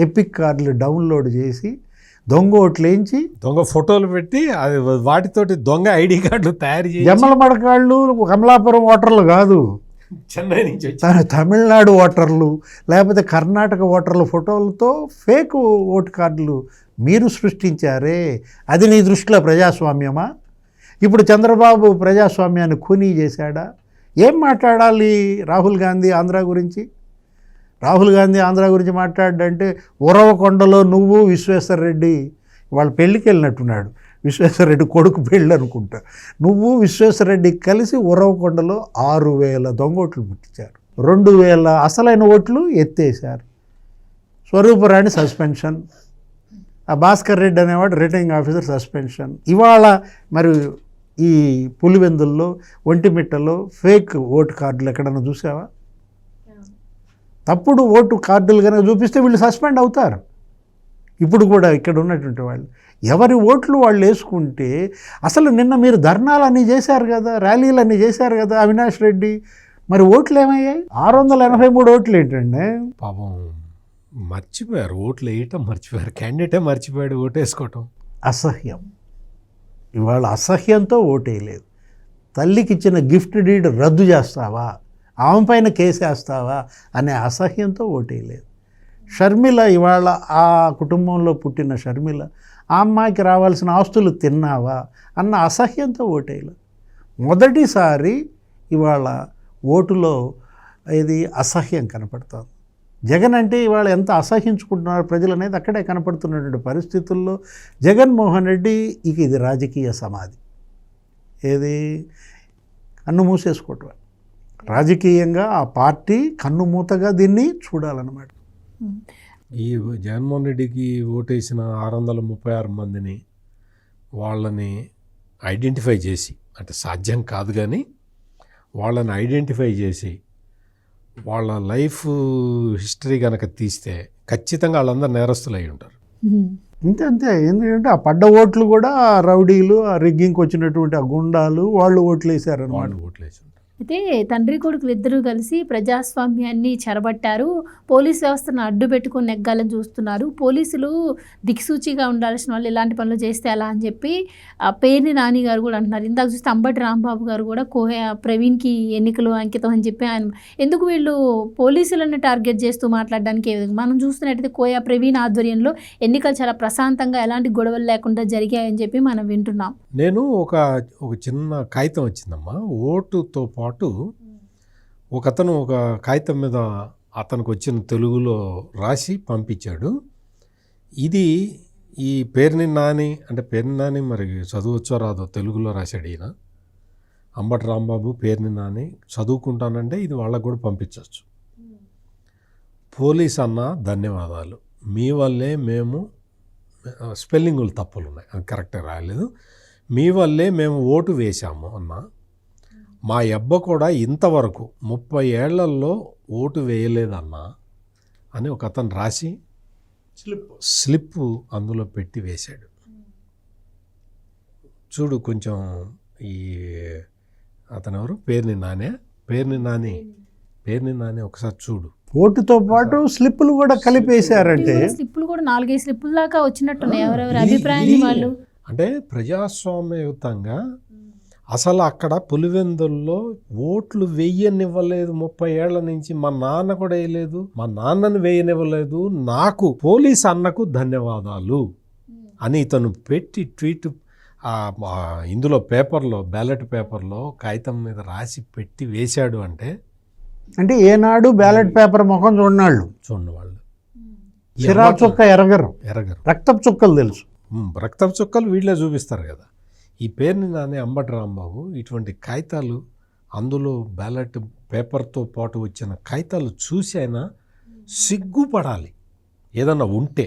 ఎపిక్ కార్డులు డౌన్లోడ్ చేసి దొంగ ఓట్లు వేయించి దొంగ ఫోటోలు పెట్టి అది వాటితోటి దొంగ ఐడి కార్డులు తయారు చేసి జమ్మల మడకాళ్ళు కమలాపురం ఓటర్లు కాదు, చెన్నై నుంచి వచ్చి తమిళనాడు ఓటర్లు లేకపోతే కర్ణాటక ఓటర్ల ఫోటోలతో ఫేక్ ఓటు కార్డులు మీరు సృష్టించారే. అది నీ దృష్టిలో ప్రజాస్వామ్యమా? ఇప్పుడు చంద్రబాబు ప్రజాస్వామ్యాన్ని ఖూనీ చేశాడా? ఏం మాట్లాడాలి రాహుల్ గాంధీ ఆంధ్ర గురించి? రాహుల్ గాంధీ ఆంధ్ర గురించి మాట్లాడంటే ఉరవకొండలో నువ్వు విశ్వేశ్వరరెడ్డి వాళ్ళ పెళ్ళికి వెళ్ళినట్టున్నాడు. విశ్వేశ్వరరెడ్డి కొడుకు పెళ్ళి అనుకుంటా. నువ్వు విశ్వేశ్వరరెడ్డి కలిసి ఉరవకొండలో 6,000 దొంగ ఓట్లు పుట్టించారు. 2,000 అసలైన ఓట్లు ఎత్తేసారు. స్వరూపరాణి సస్పెన్షన్, ఆ భాస్కర్ రెడ్డి అనేవాడు రిటర్నింగ్ ఆఫీసర్ సస్పెన్షన్. ఇవాళ మరి ఈ పులివెందుల్లో ఒంటిమిట్టలో ఫేక్ ఓటు కార్డులు ఎక్కడన్నా చూసావా? తప్పుడు ఓటు కార్డులు కనుక చూపిస్తే వీళ్ళు సస్పెండ్ అవుతారు. ఇప్పుడు కూడా ఇక్కడ ఉన్నటువంటి వాళ్ళు ఎవరి ఓట్లు వాళ్ళు వేసుకుంటే, అసలు నిన్న మీరు ధర్నాలన్నీ చేశారు కదా, ర్యాలీలన్నీ చేశారు కదా అవినాష్ రెడ్డి, మరి ఓట్లు ఏమయ్యాయి? 683 ఓట్లు ఏంటండి? పాపం మర్చిపోయారు, ఓట్లు వేయటం మర్చిపోయారు, క్యాండిడేటే మర్చిపోయాడు ఓటేసుకోవటం. అసహ్యం. ఇవాళ అసహ్యంతో ఓటేయలేదు. తల్లికి ఇచ్చిన గిఫ్ట్ డీడ్ రద్దు చేస్తావా, ఆమె పైన కేసేస్తావా అనే అసహ్యంతో ఓటేయలేదు. షర్మిల ఇవాళ ఆ కుటుంబంలో పుట్టిన షర్మిల, ఆ అమ్మాయికి రావాల్సిన ఆస్తులు తిన్నావా అన్న అసహ్యంతో ఓటేయలేదు. మొదటిసారి ఇవాళ ఓటులో ఇది అసహ్యం కనపడుతుంది. జగన్ అంటే ఇవాళ ఎంత అసహ్యించుకుంటున్నారు ప్రజలు అనేది అక్కడే కనపడుతున్నటువంటి పరిస్థితుల్లో జగన్మోహన్ రెడ్డి ఇక ఇది రాజకీయ సమాధి. ఏది కన్ను మూసేసుకోవటం. రాజకీయంగా ఆ పార్టీ కన్నుమూతగా దీన్ని చూడాలన్నమాట. ఈ జగన్మోహన్ రెడ్డికి ఓటేసిన 636 మందిని వాళ్ళని ఐడెంటిఫై చేసి, అంటే సాధ్యం కాదు కానీ వాళ్ళని ఐడెంటిఫై చేసి వాళ్ళ లైఫ్ హిస్టరీ కనుక తీస్తే ఖచ్చితంగా వాళ్ళందరూ నేరస్తులు అయి ఉంటారు. అంతే. ఎందుకంటే ఆ పడ్డ ఓట్లు కూడా రౌడీలు, ఆ రిగ్గింగ్కి వచ్చినటువంటి ఆ గుండాలు వాళ్ళు ఓట్లు వేశారన్నమాట. వాళ్ళు ఓట్లు వేసి ఉంటారు. అయితే తండ్రి కొడుకులు ఇద్దరూ కలిసి ప్రజాస్వామ్యాన్ని చెరబట్టారు, పోలీస్ వ్యవస్థను అడ్డు పెట్టుకొని నెగ్గాలని చూస్తున్నారు, పోలీసులు దిక్సూచిగా ఉండాల్సిన వాళ్ళు ఇలాంటి పనులు చేస్తే ఎలా అని చెప్పి పేర్ని నాని గారు కూడా అంటున్నారు. ఇందాక చూస్తే అంబటి రాంబాబు గారు కూడా ప్రవీణ్కి ఎన్నికలు అంకితం అని చెప్పి ఆయన ఎందుకు వీళ్ళు పోలీసులను టార్గెట్ చేస్తూ మాట్లాడడానికి మనం చూస్తున్నట్టయితే కోయా ప్రవీణ్ ఆధ్వర్యంలో ఎన్నికలు చాలా ప్రశాంతంగా ఎలాంటి గొడవలు లేకుండా జరిగాయని చెప్పి మనం వింటున్నాం. నేను ఒక చిన్న కాగితం వచ్చిందమ్మా, ఓటుతో పాటు ఒకతను ఒక కాగితం మీద అతనికి వచ్చిన తెలుగులో రాసి పంపించాడు. ఇది ఈ పేర్ని నాని, అంటే పేర్ని నాని మరి చదువుచ్చో రాదో తెలుగులో రాశాడు ఈయన. అంబటి రాంబాబు పేర్ని నాని చదువుకుంటానంటే ఇది వాళ్ళకు కూడా పంపించవచ్చు. పోలీస్ అన్న ధన్యవాదాలు, మీ వల్లే మేము, స్పెల్లింగులు తప్పులు ఉన్నాయి, అది కరెక్ట్గా రాయలేదు, మీ వల్లే మేము ఓటు వేశాము అన్న. మా అబ్బ కూడా ఇంతవరకు 30 ఏళ్లలో ఓటు వేయలేదన్నా అని ఒక అతను రాసి స్లిప్ అందులో పెట్టి వేశాడు. చూడు కొంచెం ఈ అతను ఎవరు, పేర్ని నాని ఒకసారి చూడు. ఓటుతో పాటు స్లిప్పులు కూడా కలిపేశారంటే, స్లిప్పులు కూడా 4-5 స్లిప్పుల దాకా వచ్చినట్టున్నాయి. ఎవరెవరి అభిప్రాయాన్ని వాళ్ళు, అంటే ప్రజాస్వామ్యయుతంగా అసలు అక్కడ పులివెందుల్లో ఓట్లు వేయనివ్వలేదు 30 ఏళ్ల నుంచి. మా నాన్న కూడా వేయలేదు, మా నాన్నను వేయనివ్వలేదు, నాకు పోలీస్ అన్నకు ధన్యవాదాలు అని ఇతను పెట్టి ట్వీట్ ఇందులో పేపర్లో, బ్యాలెట్ పేపర్లో కాగితం మీద రాసి పెట్టి వేశాడు. అంటే ఏనాడు బ్యాలెట్ పేపర్ ముఖం చూడనాళ్ళు, సిరా చుక్క ఎరగరు, రక్తపు చుక్కలు తెలుసు, రక్తపు చుక్కలు వీళ్ళే చూపిస్తారు కదా. ఈ పేరుని నాని, అంబటి రాంబాబు ఇటువంటి కాగితాలు, అందులో బ్యాలెట్ పేపర్తో పాటు వచ్చిన కాగితాలు చూసి అయినా సిగ్గుపడాలి. ఏదన్నా ఉంటే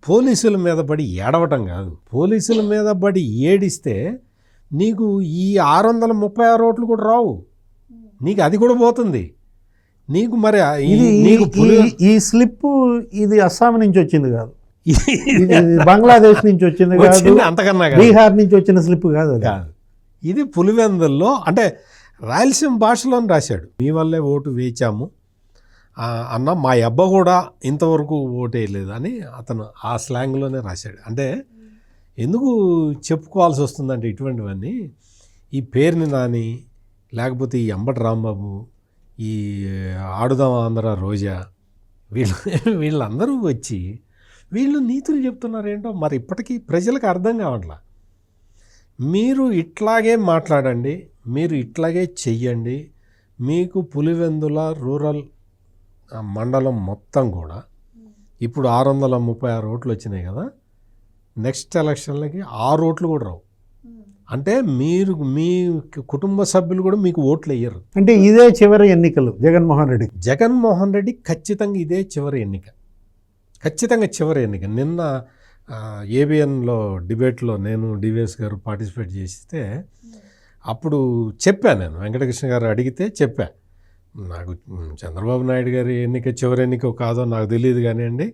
పోలీసుల మీద పడి ఏడవటం కాదు, పోలీసుల మీద పడి ఏడిస్తే నీకు ఈ 636 ఓట్లు కూడా రావు, నీకు అది కూడా పోతుంది. నీకు మరి ఈ స్లిప్ ఇది అస్సాం నుంచి వచ్చింది కాదు, బంగ్లాదేశ్ నుంచి వచ్చింది కాదు, అంతకన్నా బీహార్ నుంచి వచ్చిన స్లిప్ కాదు. ఇది పులివెందుల్లో, అంటే రాయలసీమ భాషలోని రాశాడు. మీ వల్లే ఓటు వేచాము అన్న మా అబ్బ కూడా ఇంతవరకు ఓటేయలేదు అని అతను ఆ స్లాంగ్లోనే రాశాడు. అంటే ఎందుకు చెప్పుకోవాల్సి వస్తుందంటే ఇటువంటివన్నీ ఈ పేరుని నాని, లేకపోతే ఈ అంబటి రాంబాబు, ఈ ఆడుదాం ఆంధ్ర రోజా, వీళ్ళందరూ వచ్చి వీళ్ళు నీతులు చెప్తున్నారు ఏంటో మరి ఇప్పటికీ ప్రజలకు అర్థం కావట్లా. మీరు ఇట్లాగే మాట్లాడండి, మీరు ఇట్లాగే చెయ్యండి, మీకు పులివెందుల రూరల్ మండలం మొత్తం కూడా ఇప్పుడు 636 ఓట్లు వచ్చినాయి కదా, నెక్స్ట్ ఎలక్షన్లకి 6 ఓట్లు కూడా రావు. అంటే మీరు మీ కుటుంబ సభ్యులు కూడా మీకు ఓట్లు వేయరు. అంటే ఇదే చివరి ఎన్నికలు జగన్మోహన్ రెడ్డి ఖచ్చితంగా ఇదే చివరి ఎన్నిక, ఖచ్చితంగా చివరి ఎన్నిక. నిన్న ఏబిఎన్లో డిబేట్లో నేను డివిఎస్ గారు పార్టిసిపేట్ చేస్తే అప్పుడు చెప్పాను, నేను వెంకటకృష్ణ గారు అడిగితే చెప్పా, నాకు చంద్రబాబు నాయుడు గారి ఎన్నిక చివరి ఎన్నిక కాదో నాకు తెలియదు కానీ అండి,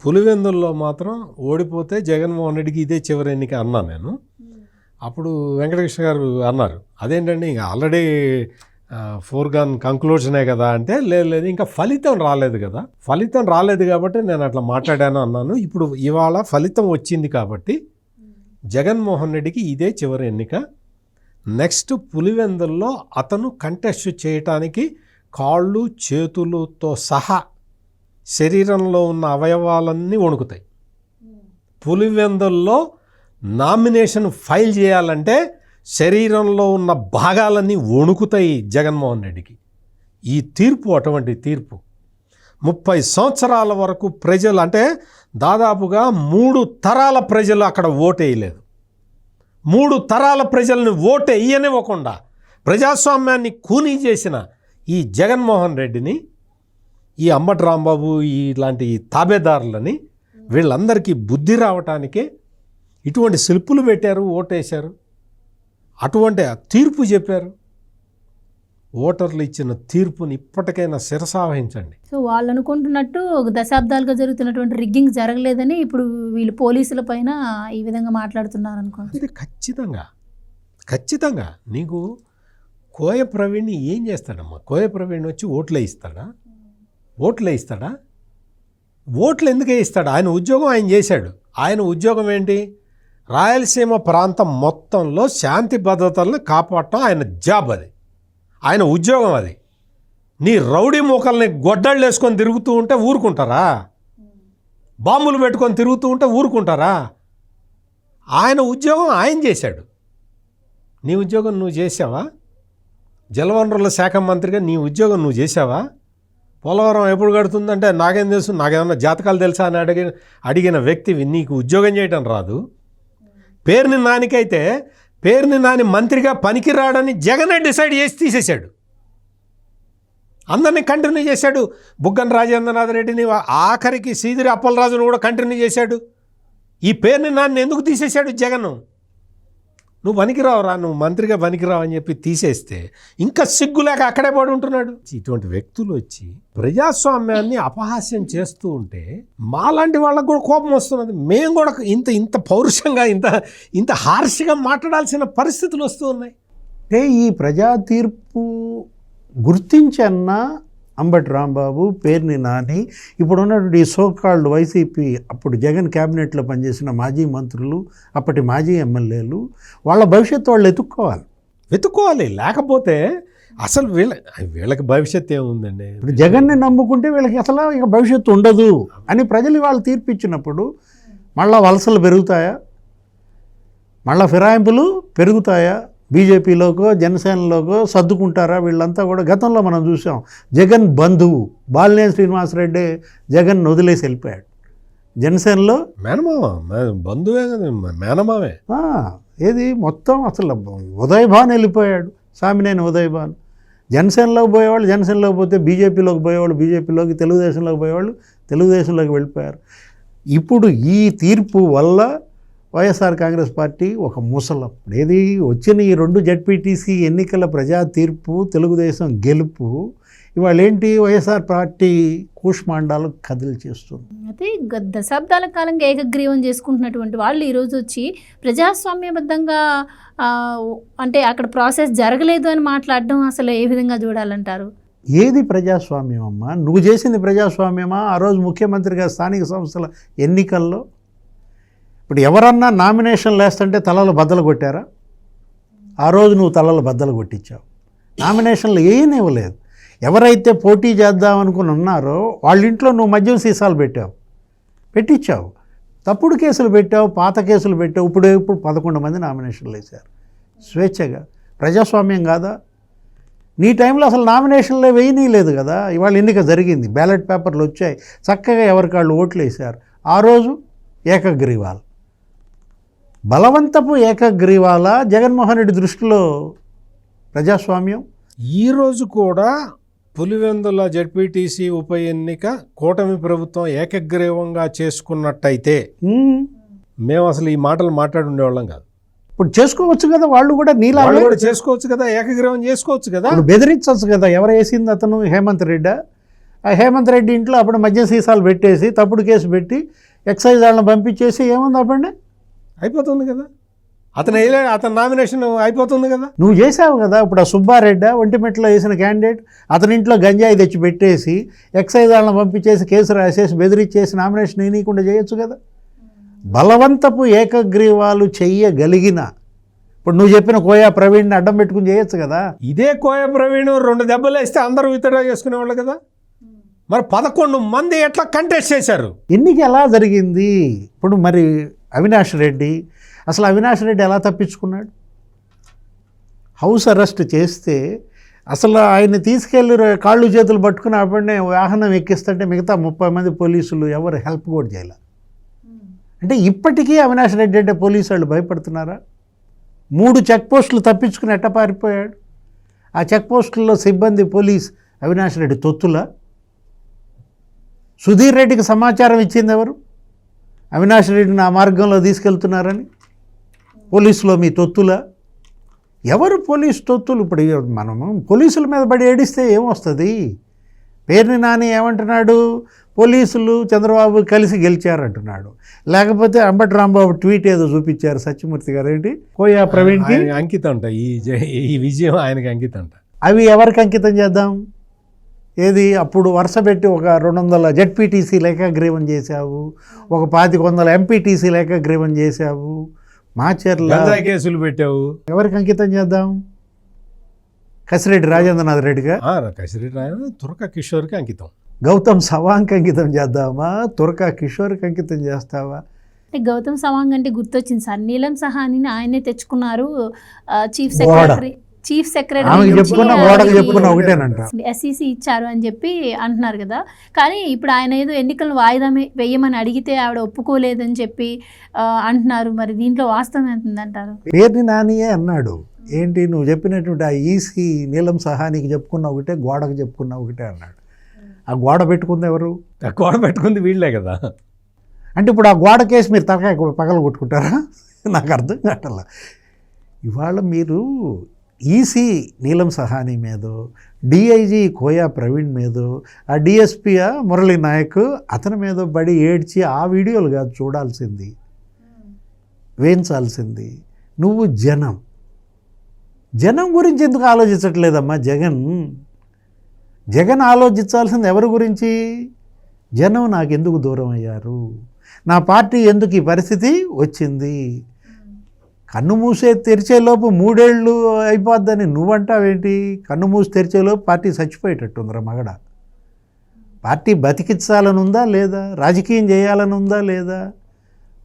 పులివెందుల్లో మాత్రం ఓడిపోతే జగన్మోహన్ రెడ్డికి ఇదే చివరి ఎన్నిక అన్నా నేను. అప్పుడు వెంకటకృష్ణ గారు అన్నారు, అదేంటండి ఇంకా ఆల్రెడీ ఫోర్గాన్ కంక్లూషనే కదా అంటే, లేదు ఇంకా ఫలితం రాలేదు కదా, ఫలితం రాలేదు కాబట్టి నేను అట్లా మాట్లాడాను అన్నాను. ఇప్పుడు ఇవాళ ఫలితం వచ్చింది కాబట్టి జగన్మోహన్ రెడ్డికి ఇదే చివరి ఎన్నిక. నెక్స్ట్ పులివెందుల్లో అతను కంటెస్ట్ చేయటానికి కాళ్ళు చేతులతో సహా శరీరంలో ఉన్న అవయవాలన్నీ వణుకుతాయి. పులివెందుల్లో నామినేషన్ ఫైల్ చేయాలంటే శరీరంలో ఉన్న భాగాలన్నీ వణుకుతాయి జగన్మోహన్ రెడ్డికి. ఈ తీర్పు అటువంటి తీర్పు 30 సంవత్సరాల వరకు ప్రజలు, అంటే దాదాపుగా 3 తరాల ప్రజలు అక్కడ ఓటేయలేదు. 3 తరాల ప్రజల్ని ఓటు వేయనివ్వకుండా ప్రజాస్వామ్యాన్ని కూనీ చేసిన ఈ జగన్మోహన్ రెడ్డిని, ఈ అంబటి రాంబాబు ఇలాంటి తాబేదారులని వీళ్ళందరికీ బుద్ధి రావటానికే ఇటువంటి శిల్పులు పెట్టారు, ఓటేశారు, అటువంటి తీర్పు చెప్పారు. ఓటర్లు ఇచ్చిన తీర్పుని ఇప్పటికైనా శిరసావహించండి. సో వాళ్ళు అనుకుంటున్నట్టు దశాబ్దాలుగా జరుగుతున్నటువంటి రిగ్గింగ్ జరగలేదని ఇప్పుడు వీళ్ళు పోలీసుల పైన ఈ విధంగా మాట్లాడుతున్నారు అనుకోండి. అంటే ఖచ్చితంగా నీకు కోయ ప్రవీణ్ని ఏం చేస్తాడమ్మా? కోయ ప్రవీణ్ వచ్చి ఓట్లు వేయిస్తాడా? ఓట్లు ఎందుకు వేయిస్తాడు? ఆయన ఉద్యోగం ఆయన చేశాడు. ఆయన ఉద్యోగం ఏంటి? రాయలసీమ ప్రాంతం మొత్తంలో శాంతి భద్రతలను కాపాడటం ఆయన జాబ్, అది ఆయన ఉద్యోగం. అది నీ రౌడీ మూకల్ని గొడ్డళ్ళు వేసుకొని తిరుగుతూ ఉంటే ఊరుకుంటారా? బాంబులు పెట్టుకొని తిరుగుతూ ఉంటే ఊరుకుంటారా? ఆయన ఉద్యోగం ఆయన చేశాడు. నీ ఉద్యోగం నువ్వు చేసావా? జలవనరుల శాఖ మంత్రిగా నీ ఉద్యోగం నువ్వు చేసావా? పోలవరం ఎప్పుడు కడుతుందంటే నాకేం తెలుసు, నాకేమన్నా జాతకాలు తెలుసా అని అడిగిన వ్యక్తివి నీకు ఉద్యోగం చేయటం రాదు. పేరుని నానికైతే పేరుని నాని మంత్రిగా పనికిరాడని జగనే డిసైడ్ చేసి తీసేశాడు. అందరినీ కంటిన్యూ చేశాడు. బుగ్గన రాజేంద్రనాథ్ రెడ్డిని, ఆఖరికి సీదిరి అప్పలరాజును కూడా కంటిన్యూ చేశాడు. ఈ పేరుని నాన్ని ఎందుకు తీసేశాడు జగన్? నువ్వు పనికిరావురా, నువ్వు మంత్రిగా పనికిరావు అని చెప్పి తీసేస్తే ఇంకా సిగ్గులేక అక్కడే పడి ఉంటున్నాడు. ఇటువంటి వ్యక్తులు వచ్చి ప్రజాస్వామ్యాన్ని అపహాస్యం చేస్తూ ఉంటే మాలాంటి వాళ్ళకు కూడా కోపం వస్తున్నది. మేము కూడా ఇంత పౌరుషంగా ఇంత హార్ష్గా మాట్లాడాల్సిన పరిస్థితులు వస్తూ ఉన్నాయి. అంటే ఈ ప్రజా తీర్పు గుర్తించన్నా అంబటి రాంబాబు, పేర్ని నాని, ఇప్పుడు ఉన్నటువంటి ఈ సోకాల్డ్ వైసీపీ, అప్పుడు జగన్ క్యాబినెట్లో పనిచేసిన మాజీ మంత్రులు, అప్పటి మాజీ ఎమ్మెల్యేలు, వాళ్ళ భవిష్యత్తు వాళ్ళు వెతుక్కోవాలి. లేకపోతే అసలు వీళ్ళకి భవిష్యత్తు ఏముందండి? ఇప్పుడు జగన్ని నమ్ముకుంటే వీళ్ళకి అసలు ఇక భవిష్యత్తు ఉండదు అని ప్రజలు వాళ్ళు తీర్పు ఇచ్చినప్పుడు మళ్ళా వలసలు పెరుగుతాయా? మళ్ళా ఫిరాయింపులు పెరుగుతాయా? బీజేపీలోకో జనసేనలోకో సర్దుకుంటారా? వీళ్ళంతా కూడా గతంలో మనం చూసాం. జగన్ బంధువు బాలినేని శ్రీనివాసరెడ్డి జగన్ వదిలేసి వెళ్ళిపోయాడు. జనసేనలో బంధువే కదా, మేనమావే. ఏది మొత్తం అసలు ఉదయభాన్ వెళ్ళిపోయాడు, సామినేని ఉదయభాన్. జనసేనలోకి పోయేవాళ్ళు జనసేనలోకి పోతే, బీజేపీలోకి పోయేవాళ్ళు బీజేపీలోకి, తెలుగుదేశంలోకి పోయేవాళ్ళు తెలుగుదేశంలోకి వెళ్ళిపోయారు. ఇప్పుడు ఈ తీర్పు వల్ల వైఎస్ఆర్ కాంగ్రెస్ పార్టీ ఒక ముసలం. ఏది వచ్చిన ఈ 2 జడ్పీటీసీ ఎన్నికల ప్రజా తీర్పు, తెలుగుదేశం గెలుపు ఇవాళ ఏంటి? వైఎస్ఆర్ పార్టీ కూష్మాండాలు కదిలి చేస్తుంది. అయితే దశాబ్దాల కాలంగా ఏకగ్రీవం చేసుకుంటున్నటువంటి వాళ్ళు ఈరోజు వచ్చి ప్రజాస్వామ్యబద్ధంగా అంటే అక్కడ ప్రాసెస్ జరగలేదు అని మాట్లాడడం అసలు ఏ విధంగా చూడాలంటారు? ఏది ప్రజాస్వామ్యం అమ్మా? నువ్వు చేసింది ప్రజాస్వామ్యమా? ఆ రోజు ముఖ్యమంత్రిగా స్థానిక సంస్థల ఎన్నికల్లో ఇప్పుడు ఎవరన్నా నామినేషన్లు వేస్తుంటే తలలు బద్దలు కొట్టారా? ఆ రోజు నువ్వు తలలు బద్దలు కొట్టించావు. నామినేషన్లు ఇవ్వలేదు. ఎవరైతే పోటీ చేద్దాం అనుకుని ఉన్నారో వాళ్ళ ఇంట్లో నువ్వు మద్యం సీసాలు పెట్టించావు. తప్పుడు కేసులు పెట్టావు, పాత కేసులు పెట్టావు. ఇప్పుడు 11 మంది నామినేషన్లు వేశారు స్వేచ్ఛగా. ప్రజాస్వామ్యం కాదా? నీ టైంలో అసలు నామినేషన్లే వేయనీయలేదు కదా. ఇవాళ ఎన్నిక జరిగింది, బ్యాలెట్ పేపర్లు వచ్చాయి, చక్కగా ఎవరికాళ్ళు ఓట్లు వేశారు. ఆ రోజు ఏకగ్రీవాలు, బలవంతపు ఏకగ్రీవాల జగన్మోహన్ రెడ్డి దృష్టిలో ప్రజాస్వామ్యం. ఈరోజు కూడా పులివెందుల జెడ్పీటీసీ ఉప ఎన్నిక కూటమి ప్రభుత్వం ఏకగ్రీవంగా చేసుకున్నట్టయితే మేము అసలు ఈ మాటలు మాట్లాడుండేవాళ్ళం కాదు. ఇప్పుడు చేసుకోవచ్చు కదా, వాళ్ళు కూడా నీలా కూడా చేసుకోవచ్చు కదా, ఏకగ్రీవం చేసుకోవచ్చు కదా, బెదిరించవచ్చు కదా. ఎవరు వేసింది? అతను హేమంత్ రెడ్డి. ఆ హేమంత్ రెడ్డి ఇంట్లో అప్పుడు మద్యం సీసాలు పెట్టేసి తప్పుడు కేసు పెట్టి ఎక్సైజ్ వాళ్ళని పంపించేసి ఏముంది అప్పుడు అయిపోతుంది కదా. అతను నామినేషన్ అయిపోతుంది కదా. నువ్వు చేసావు కదా. ఇప్పుడు ఆ సుబ్బారెడ్డి ఒంటిమిట్టలో వేసిన క్యాండిడేట్ అతని ఇంట్లో గంజాయి తెచ్చి పెట్టేసి ఎక్సైజ్ వాళ్ళని పంపించేసి కేసు రాసేసి బెదిరించేసి నామినేషన్ వేయకుండా చేయొచ్చు కదా. బలవంతపు ఏకగ్రీవాలు చెయ్యగలిగిన ఇప్పుడు నువ్వు చెప్పిన కోయా ప్రవీణ్ని అడ్డం పెట్టుకుని చేయొచ్చు కదా. ఇదే కోయా ప్రవీణ్ 2 దెబ్బలు వేస్తే అందరూ విత్డ్రా చేసుకునేవాళ్ళు కదా. మరి 11 మంది ఎట్లా కంటెస్ట్ చేశారు? ఎన్నిక ఎలా జరిగింది? ఇప్పుడు మరి అవినాష్ రెడ్డి, అసలు అవినాష్ రెడ్డి ఎలా తప్పించుకున్నాడు? హౌస్ అరెస్ట్ చేస్తే అసలు ఆయన్ని తీసుకెళ్ళి కాళ్ళు చేతులు పట్టుకుని అప్పుడే వాహనం ఎక్కిస్తుంటే మిగతా 30 మంది పోలీసులు ఎవరు హెల్ప్ కూడా చేయాలి. అంటే ఇప్పటికీ అవినాష్ రెడ్డి అంటే పోలీసు వాళ్ళు భయపడుతున్నారా? 3 చెక్ పోస్టులు తప్పించుకుని ఎట్ట పారిపోయాడు? ఆ చెక్ పోస్టుల్లో సిబ్బంది పోలీస్ అవినాష్ రెడ్డి తొత్తుల. సుధీర్ రెడ్డికి సమాచారం ఇచ్చింది ఎవరు? అవినాష్ రెడ్డిని ఆ మార్గంలో తీసుకెళ్తున్నారని. పోలీసులో మీ తొత్తుల ఎవరు? పోలీసు తొత్తులు. ఇప్పుడు మనము పోలీసుల మీద పడి ఏడిస్తే ఏమొస్తుంది? పేర్ని నాని ఏమంటున్నాడు? పోలీసులు చంద్రబాబు కలిసి గెలిచారంటున్నాడు. లేకపోతే అంబటి రాంబాబు ట్వీట్ ఏదో చూపించారు సత్యమూర్తి గారు, ఏంటి కోయా ప్రవీణ్కి అంకితం అంట, ఈ విజయం ఆయనకి అంకితం అంట. అవి ఎవరికి అంకితం చేద్దాం? ఏది అప్పుడు వరుస పెట్టి ఒక 200 జెడ్పీటీసీ ఏకగ్రీవం చేశావు, ఒక 2500 ఎంపీటీసీ ఏకగ్రీవం చేశావు, మాచర్ల కేసులు పెట్టావు. ఎవరికి అంకితం చేద్దాం? కసిరెడ్డి రాజేంద్రనాథ్ రెడ్డిగా, కసిరెడ్డి రాజేంద్ర తురక కిషోర్కి అంకితం. గౌతమ్ సవాంగ్కి అంకితం చేద్దామా? తురక కిషోర్కి అంకితం చేస్తావా? గౌతమ్ సవాంగ్ అంటే గుర్తొచ్చింది సార్, నీలం సహానిని ఆయనే తెచ్చుకున్నారు చీఫ్ సెక్రటరీ ఎస్ఈసి ఇచ్చారు అని చెప్పి అంటున్నారు కదా. కానీ ఇప్పుడు ఆయన ఏదో ఎన్నికలను వాయిదా వేయమని అడిగితే ఆవిడ ఒప్పుకోలేదని చెప్పి అంటున్నారు. మరి దీంట్లో వాస్తవం ఎంతంటారు? పేర్ని నానియే అన్నాడు. ఏంటి నువ్వు చెప్పినటువంటి ఆ ఈసీ నీలం సహానికి చెప్పుకున్న ఒకటే, గోడకు చెప్పుకున్న ఒకటే అన్నాడు. ఆ గోడ పెట్టుకుంది ఎవరు? ఆ గోడ పెట్టుకుంది వీళ్ళే కదా. అంటే ఇప్పుడు ఆ గోడ కేసు మీరు తలకాయ పగల కొట్టుకుంటారా? నాకు అర్థం కావట్లా. ఇవాళ మీరు ఈసీ నీలం సహానీ మీదో, డిఐజీ కోయా ప్రవీణ్ మీదో, ఆ డిఎస్పీ మురళీ నాయక్ అతని మీద పడి ఏడ్చి ఆ వీడియోలు కాదు చూడాల్సింది, వేయించాల్సింది. నువ్వు జనం గురించి ఎందుకు ఆలోచించట్లేదమ్మా? జగన్ ఆలోచించాల్సింది ఎవరి గురించి? జనం నాకెందుకు దూరం అయ్యారు, నా పార్టీ ఎందుకు ఈ పరిస్థితి వచ్చింది. కన్ను మూసే తెరిచేలోపు 3 ఏళ్ళు అయిపోద్దని నువ్వంటావేంటి? కన్ను మూసి తెరిచేలోపు పార్టీ చచ్చిపోయేటట్టుందిరా మగడ. పార్టీ బతికించాలని ఉందా లేదా? రాజకీయం చేయాలని ఉందా లేదా?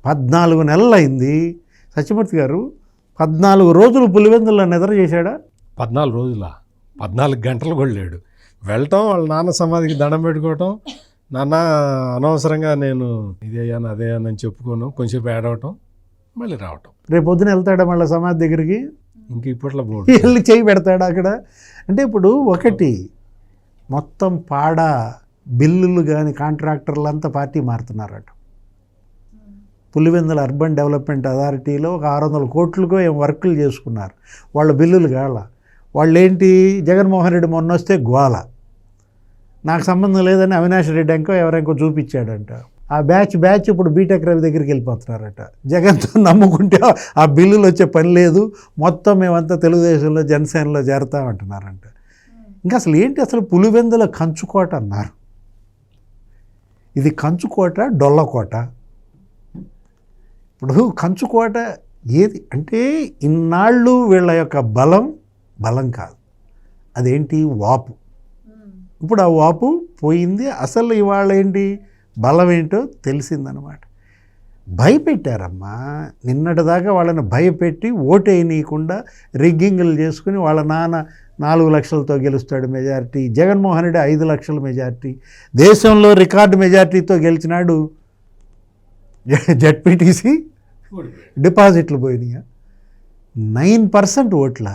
14 నెలలు అయింది. సత్యమూర్తి గారు 14 రోజులు పులివెందుల్లో నిద్ర చేశాడా? 14 రోజుల 14 గంటలు కూడా లేడు. వెళ్ళటం, వాళ్ళ నాన్న సమాధికి దండం పెట్టుకోవటం, నాన్న అనవసరంగా నేను ఇదేయాను అదేయాను అని చెప్పుకోను, కొంచెంసేపు ఏడవటం, మళ్ళీ రావటం. రేపు పొద్దున వెళ్తాడా మళ్ళీ సమాధి దగ్గరికి? ఇంక ఇప్పట్లో వెళ్ళి చేయి పెడతాడా అక్కడ? అంటే ఇప్పుడు ఒకటి మొత్తం బిల్లులు కానీ కాంట్రాక్టర్లు అంతా పార్టీ మారుతున్నారట. పులివెందుల అర్బన్ డెవలప్మెంట్ అథారిటీలో ఒక 600 కోట్లకో ఏం వర్కులు చేసుకున్నారు. వాళ్ళ బిల్లులు కాల. వాళ్ళు ఏంటి, జగన్మోహన్ రెడ్డి మొన్న వస్తే గోల, నాకు సంబంధం లేదని అవినాష్ రెడ్డి ఎవరెంకో చూపించాడంట. ఆ బ్యాచ్ ఇప్పుడు బీటెక్ రవి దగ్గరికి వెళ్ళిపోతున్నారట. జగన్తో నమ్ముకుంటే ఆ బిల్లులు వచ్చే పని లేదు, మొత్తం మేమంతా తెలుగుదేశంలో జనసేనలో చేరతామంటున్నారంట. ఇంకా అసలు ఏంటి, అసలు పులివెందుల కంచుకోట అన్నారు. ఇది కంచుకోట డొల్లకోట. ఇప్పుడు కంచుకోట ఏది అంటే ఇన్నాళ్ళు వీళ్ళ యొక్క బలం కాదు, అదేంటి వాపు. ఇప్పుడు ఆ వాపు పోయింది. అసలు ఇవాళ ఏంటి బలం ఏంటో తెలిసిందనమాట. భయపెట్టారమ్మా, నిన్నటిదాకా వాళ్ళని భయపెట్టి ఓటేయనీయకుండా రిగ్గింగ్లు చేసుకుని వాళ్ళ నాన్న 4 లక్షలతో గెలుస్తాడు మెజారిటీ, జగన్మోహన్ రెడ్డి 5 లక్షల మెజారిటీ, దేశంలో రికార్డు మెజారిటీతో గెలిచినాడు. జెడ్పీటీసీ డిపాజిట్లు పోయినాయి 9% ఓట్ల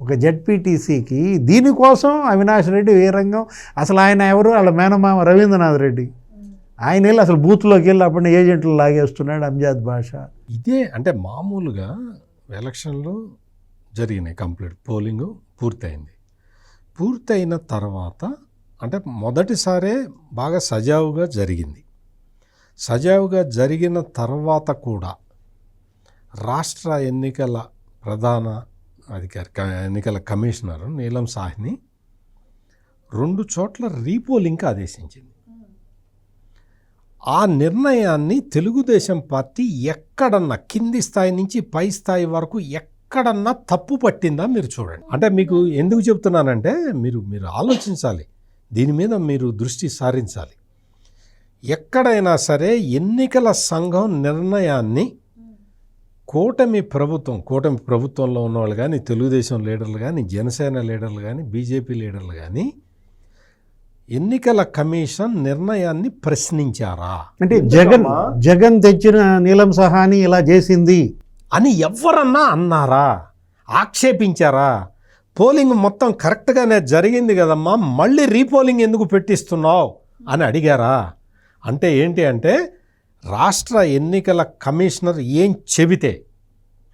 ఒక జెడ్పీటీసీకి. దీనికోసం అవినాష్ రెడ్డి వీరంగం, అసలు ఆయన ఎవరు, వాళ్ళ మేనమామ రవీంద్రనాథ్ రెడ్డి, ఆయన వెళ్ళి అసలు బూత్లోకి వెళ్ళి అప్పుడు ఏజెంట్లు లాగేస్తున్నాడు అంజాద్ బాషా. ఇదే అంటే మామూలుగా ఎలక్షన్లు జరిగినాయి, కంప్లీట్ పోలింగ్ పూర్తయింది. పూర్తయిన తర్వాత అంటే మొదటిసారే బాగా సజావుగా జరిగింది. సజావుగా జరిగిన తర్వాత కూడా రాష్ట్ర ఎన్నికల ప్రధాన అధికారి, ఎన్నికల కమిషనర్ నీలం సాహ్ని 2 చోట్ల రీపోలింగ్కి ఆదేశించింది. ఆ నిర్ణయాన్ని తెలుగుదేశం పార్టీ ఎక్కడన్నా కింది స్థాయి నుంచి పై స్థాయి వరకు ఎక్కడన్నా తప్పు పట్టిందా మీరు చూడండి. అంటే మీకు ఎందుకు చెప్తున్నానంటే మీరు ఆలోచించాలి, దీని మీద మీరు దృష్టి సారించాలి. ఎక్కడైనా సరే ఎన్నికల సంఘం నిర్ణయాన్ని కూటమి ప్రభుత్వంలో ఉన్నవాళ్ళు కానీ, తెలుగుదేశం లీడర్లు కానీ, జనసేన లీడర్లు కానీ, బీజేపీ లీడర్లు కానీ ఎన్నికల కమిషన్ నిర్ణయాన్ని ప్రశ్నించారా? అంటే జగన్ తెచ్చిన నీలం సహాని ఇలా చేసింది అని ఎవరన్నా అన్నారా? ఆక్షేపించారా? పోలింగ్ మొత్తం కరెక్ట్గానే జరిగింది కదమ్మా, మళ్ళీ రీపోలింగ్ ఎందుకు పెట్టిస్తున్నావు అని అడిగారా? అంటే ఏంటి అంటే రాష్ట్ర ఎన్నికల కమిషనర్ ఏం చెబితే,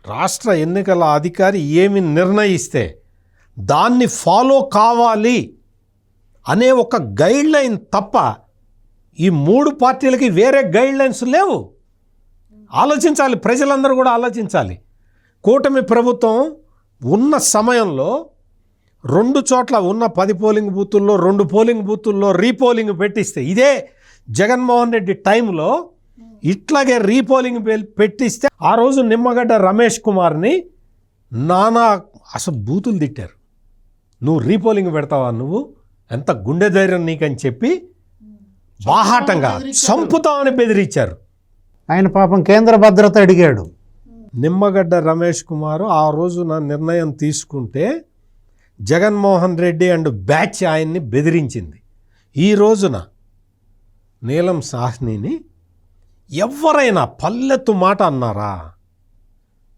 రాష్ట్ర ఎన్నికల అధికారి ఏమి నిర్ణయిస్తే దాన్ని ఫాలో కావాలి అనే ఒక గైడ్ లైన్ తప్ప ఈ 3 పార్టీలకి వేరే గైడ్ లైన్స్ లేవు. ఆలోచించాలి, ప్రజలందరూ కూడా ఆలోచించాలి. కూటమి ప్రభుత్వం ఉన్న సమయంలో 2 చోట్ల ఉన్న 10 పోలింగ్ బూతుల్లో 2 పోలింగ్ బూతుల్లో రీపోలింగ్ పెట్టిస్తే, ఇదే జగన్మోహన్ రెడ్డి టైంలో ఇట్లాగే రీపోలింగ్ పెట్టిస్తే ఆ రోజు నిమ్మగడ్డ రమేష్ కుమార్ని నానా అసలు బూతులు తిట్టారు. నువ్వు రీపోలింగ్ పెడతావా, నువ్వు ఎంత గుండె ధైర్యం నీకని చెప్పి బాహాటంగా చంపుతామని బెదిరించారు. ఆయన పాపం కేంద్ర భద్రత అడిగాడు. నిమ్మగడ్డ రమేష్ కుమారు ఆ రోజున నిర్ణయం తీసుకుంటే జగన్మోహన్ రెడ్డి అండ్ బ్యాచ్ ఆయన్ని బెదిరించింది. ఈ రోజున నీలం సాహ్నిని ఎవరైనా పల్లెత్తు మాట అన్నారా?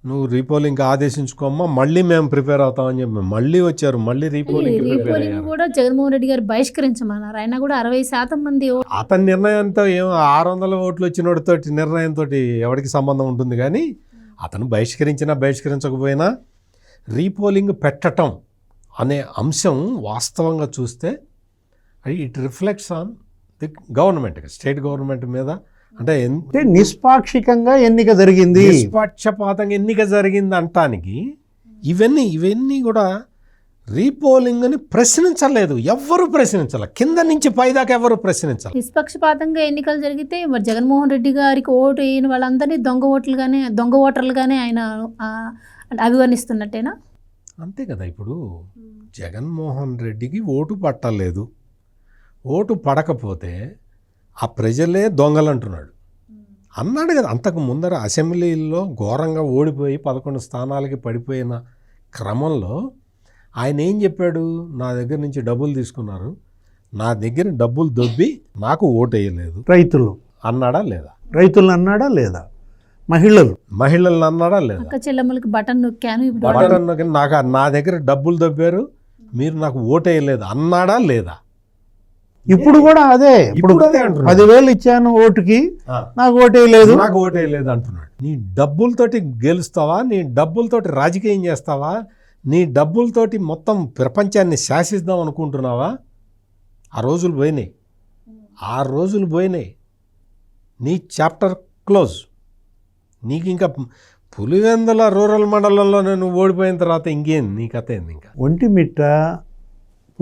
నువ్వు రీపోలింగ్ ఆదేశించుకోమ్మా, మళ్ళీ మేము ప్రిపేర్ అవుతామని చెప్పి మళ్ళీ వచ్చారు, మళ్ళీ రీపోలింగ్ కూడా జగన్మోహన్ రెడ్డి గారు బహిష్కరించమన్నారు. ఆయన కూడా 60% మంది అతని నిర్ణయంతో ఏమో 600 ఓట్లు వచ్చినోడితో నిర్ణయంతో ఎవరికి సంబంధం ఉంటుంది. కానీ అతను బహిష్కరించకపోయినా రీపోలింగ్ పెట్టటం అనే అంశం వాస్తవంగా చూస్తే it reflects on the government, state government మీద. అంటే నిష్పాక్షికంగా ఎన్నిక జరిగింది, నిష్పక్షపాతంగా ఎన్నిక జరిగింది అంటానికి ఇవన్నీ కూడా రీపోలింగ్ని ప్రశ్నించలేదు, ఎవరు ప్రశ్నించాలి, కింద నుంచి పైదాకా ఎవరు ప్రశ్నించాలి. నిష్పక్షపాతంగా ఎన్నికలు జరిగితే మరి జగన్మోహన్ రెడ్డి గారికి ఓటు వేయని వాళ్ళందరినీ దొంగ ఓటర్లుగానే ఆయన అభివర్ణిస్తున్నట్టేనా? అంతే కదా. ఇప్పుడు జగన్మోహన్ రెడ్డికి ఓటు పట్టలేదు, ఓటు పడకపోతే ఆ ప్రజలే దొంగలు అంటున్నాడు అన్నాడు కదా. అంతకు ముందర అసెంబ్లీలో ఘోరంగా ఓడిపోయి 11 స్థానాలకి పడిపోయిన క్రమంలో ఆయన ఏం చెప్పాడు? నా దగ్గర నుంచి డబ్బులు తీసుకున్నారు, నా దగ్గర డబ్బులు దొబ్బి నాకు ఓటు వేయలేదు రైతులు అన్నాడా లేదా? రైతులు అన్నాడా లేదా? మహిళలు అన్నాడా లేదా? అక్క చెల్లెమ్మలకి బటన్ నొక్కాను, బటన్ నొక్కి నా దగ్గర డబ్బులు దొబ్బారు, మీరు నాకు ఓటు వేయలేదు అన్నాడా లేదా? ఇప్పుడు కూడా అదే. ఇప్పుడు 10,000 ఇచ్చాను ఓటుకి, నాకు ఓటేయలేదు అంటున్నాడు. నీ డబ్బులతోటి గెలుస్తావా? నీ డబ్బులతోటి రాజకీయం చేస్తావా? నీ డబ్బులతోటి మొత్తం ప్రపంచాన్ని శాసిద్దాం అనుకుంటున్నావా? ఆ రోజులు పోయినాయి. నీ చాప్టర్ క్లోజ్. నీకు ఇంకా పులివెందుల రూరల్ మండలంలో నువ్వు ఓడిపోయిన తర్వాత ఇంకేం నీ కథ ఏంది? ఇంకా ఒంటిమిట్ట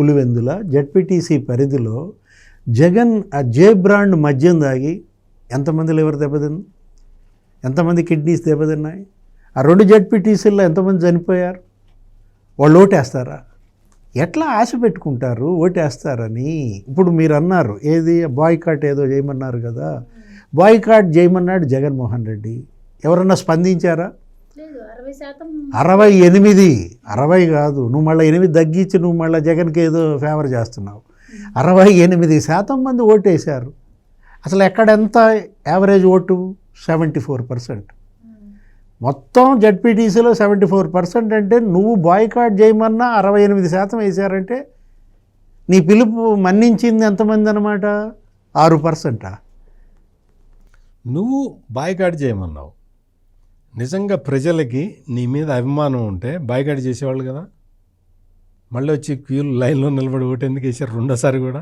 పులివెందుల జెడ్పీటీసీ పరిధిలో జగన్ ఆ జే బ్రాండ్ మద్యం దాగి ఎంతమంది లివర్ దెబ్బతింది, ఎంతమంది కిడ్నీస్ దెబ్బతిన్నాయి? ఆ 2 జెడ్పీటీసీల్లో ఎంతమంది చనిపోయారు? వాళ్ళు ఓటేస్తారా? ఎట్లా ఆశ పెట్టుకుంటారు ఓటేస్తారని? ఇప్పుడు మీరు అన్నారు ఏది బాయ్కాట్ ఏదో చేయమన్నారు కదా, బాయ్కాట్ చేయమన్నాడు జగన్మోహన్ రెడ్డి. ఎవరన్నా స్పందించారా? 68, 60 కాదు, నువ్వు మళ్ళీ 8 తగ్గించి నువ్వు మళ్ళీ జగన్కి ఏదో ఫేవర్ చేస్తున్నావు. 68% మంది ఓటేశారు. అసలు ఎక్కడెంత యావరేజ్ ఓటు? 74%. మొత్తం జెడ్పీటీసీలో 74% అంటే నువ్వు బాయ్కాట్ చేయమన్నా 68% వేశారంటే నీ పిలుపు మన్నించింది ఎంతమంది అన్నమాట? 6%. నువ్వు బాయ్కాట్ చేయమన్నావు. నిజంగా ప్రజలకి నీ మీద అభిమానం ఉంటే బాయ్కాట్ చేసేవాళ్ళు కదా. మళ్ళీ వచ్చి క్యూలు లైన్లో నిలబడి ఓటు ఎందుకు వేసారు రెండోసారి కూడా?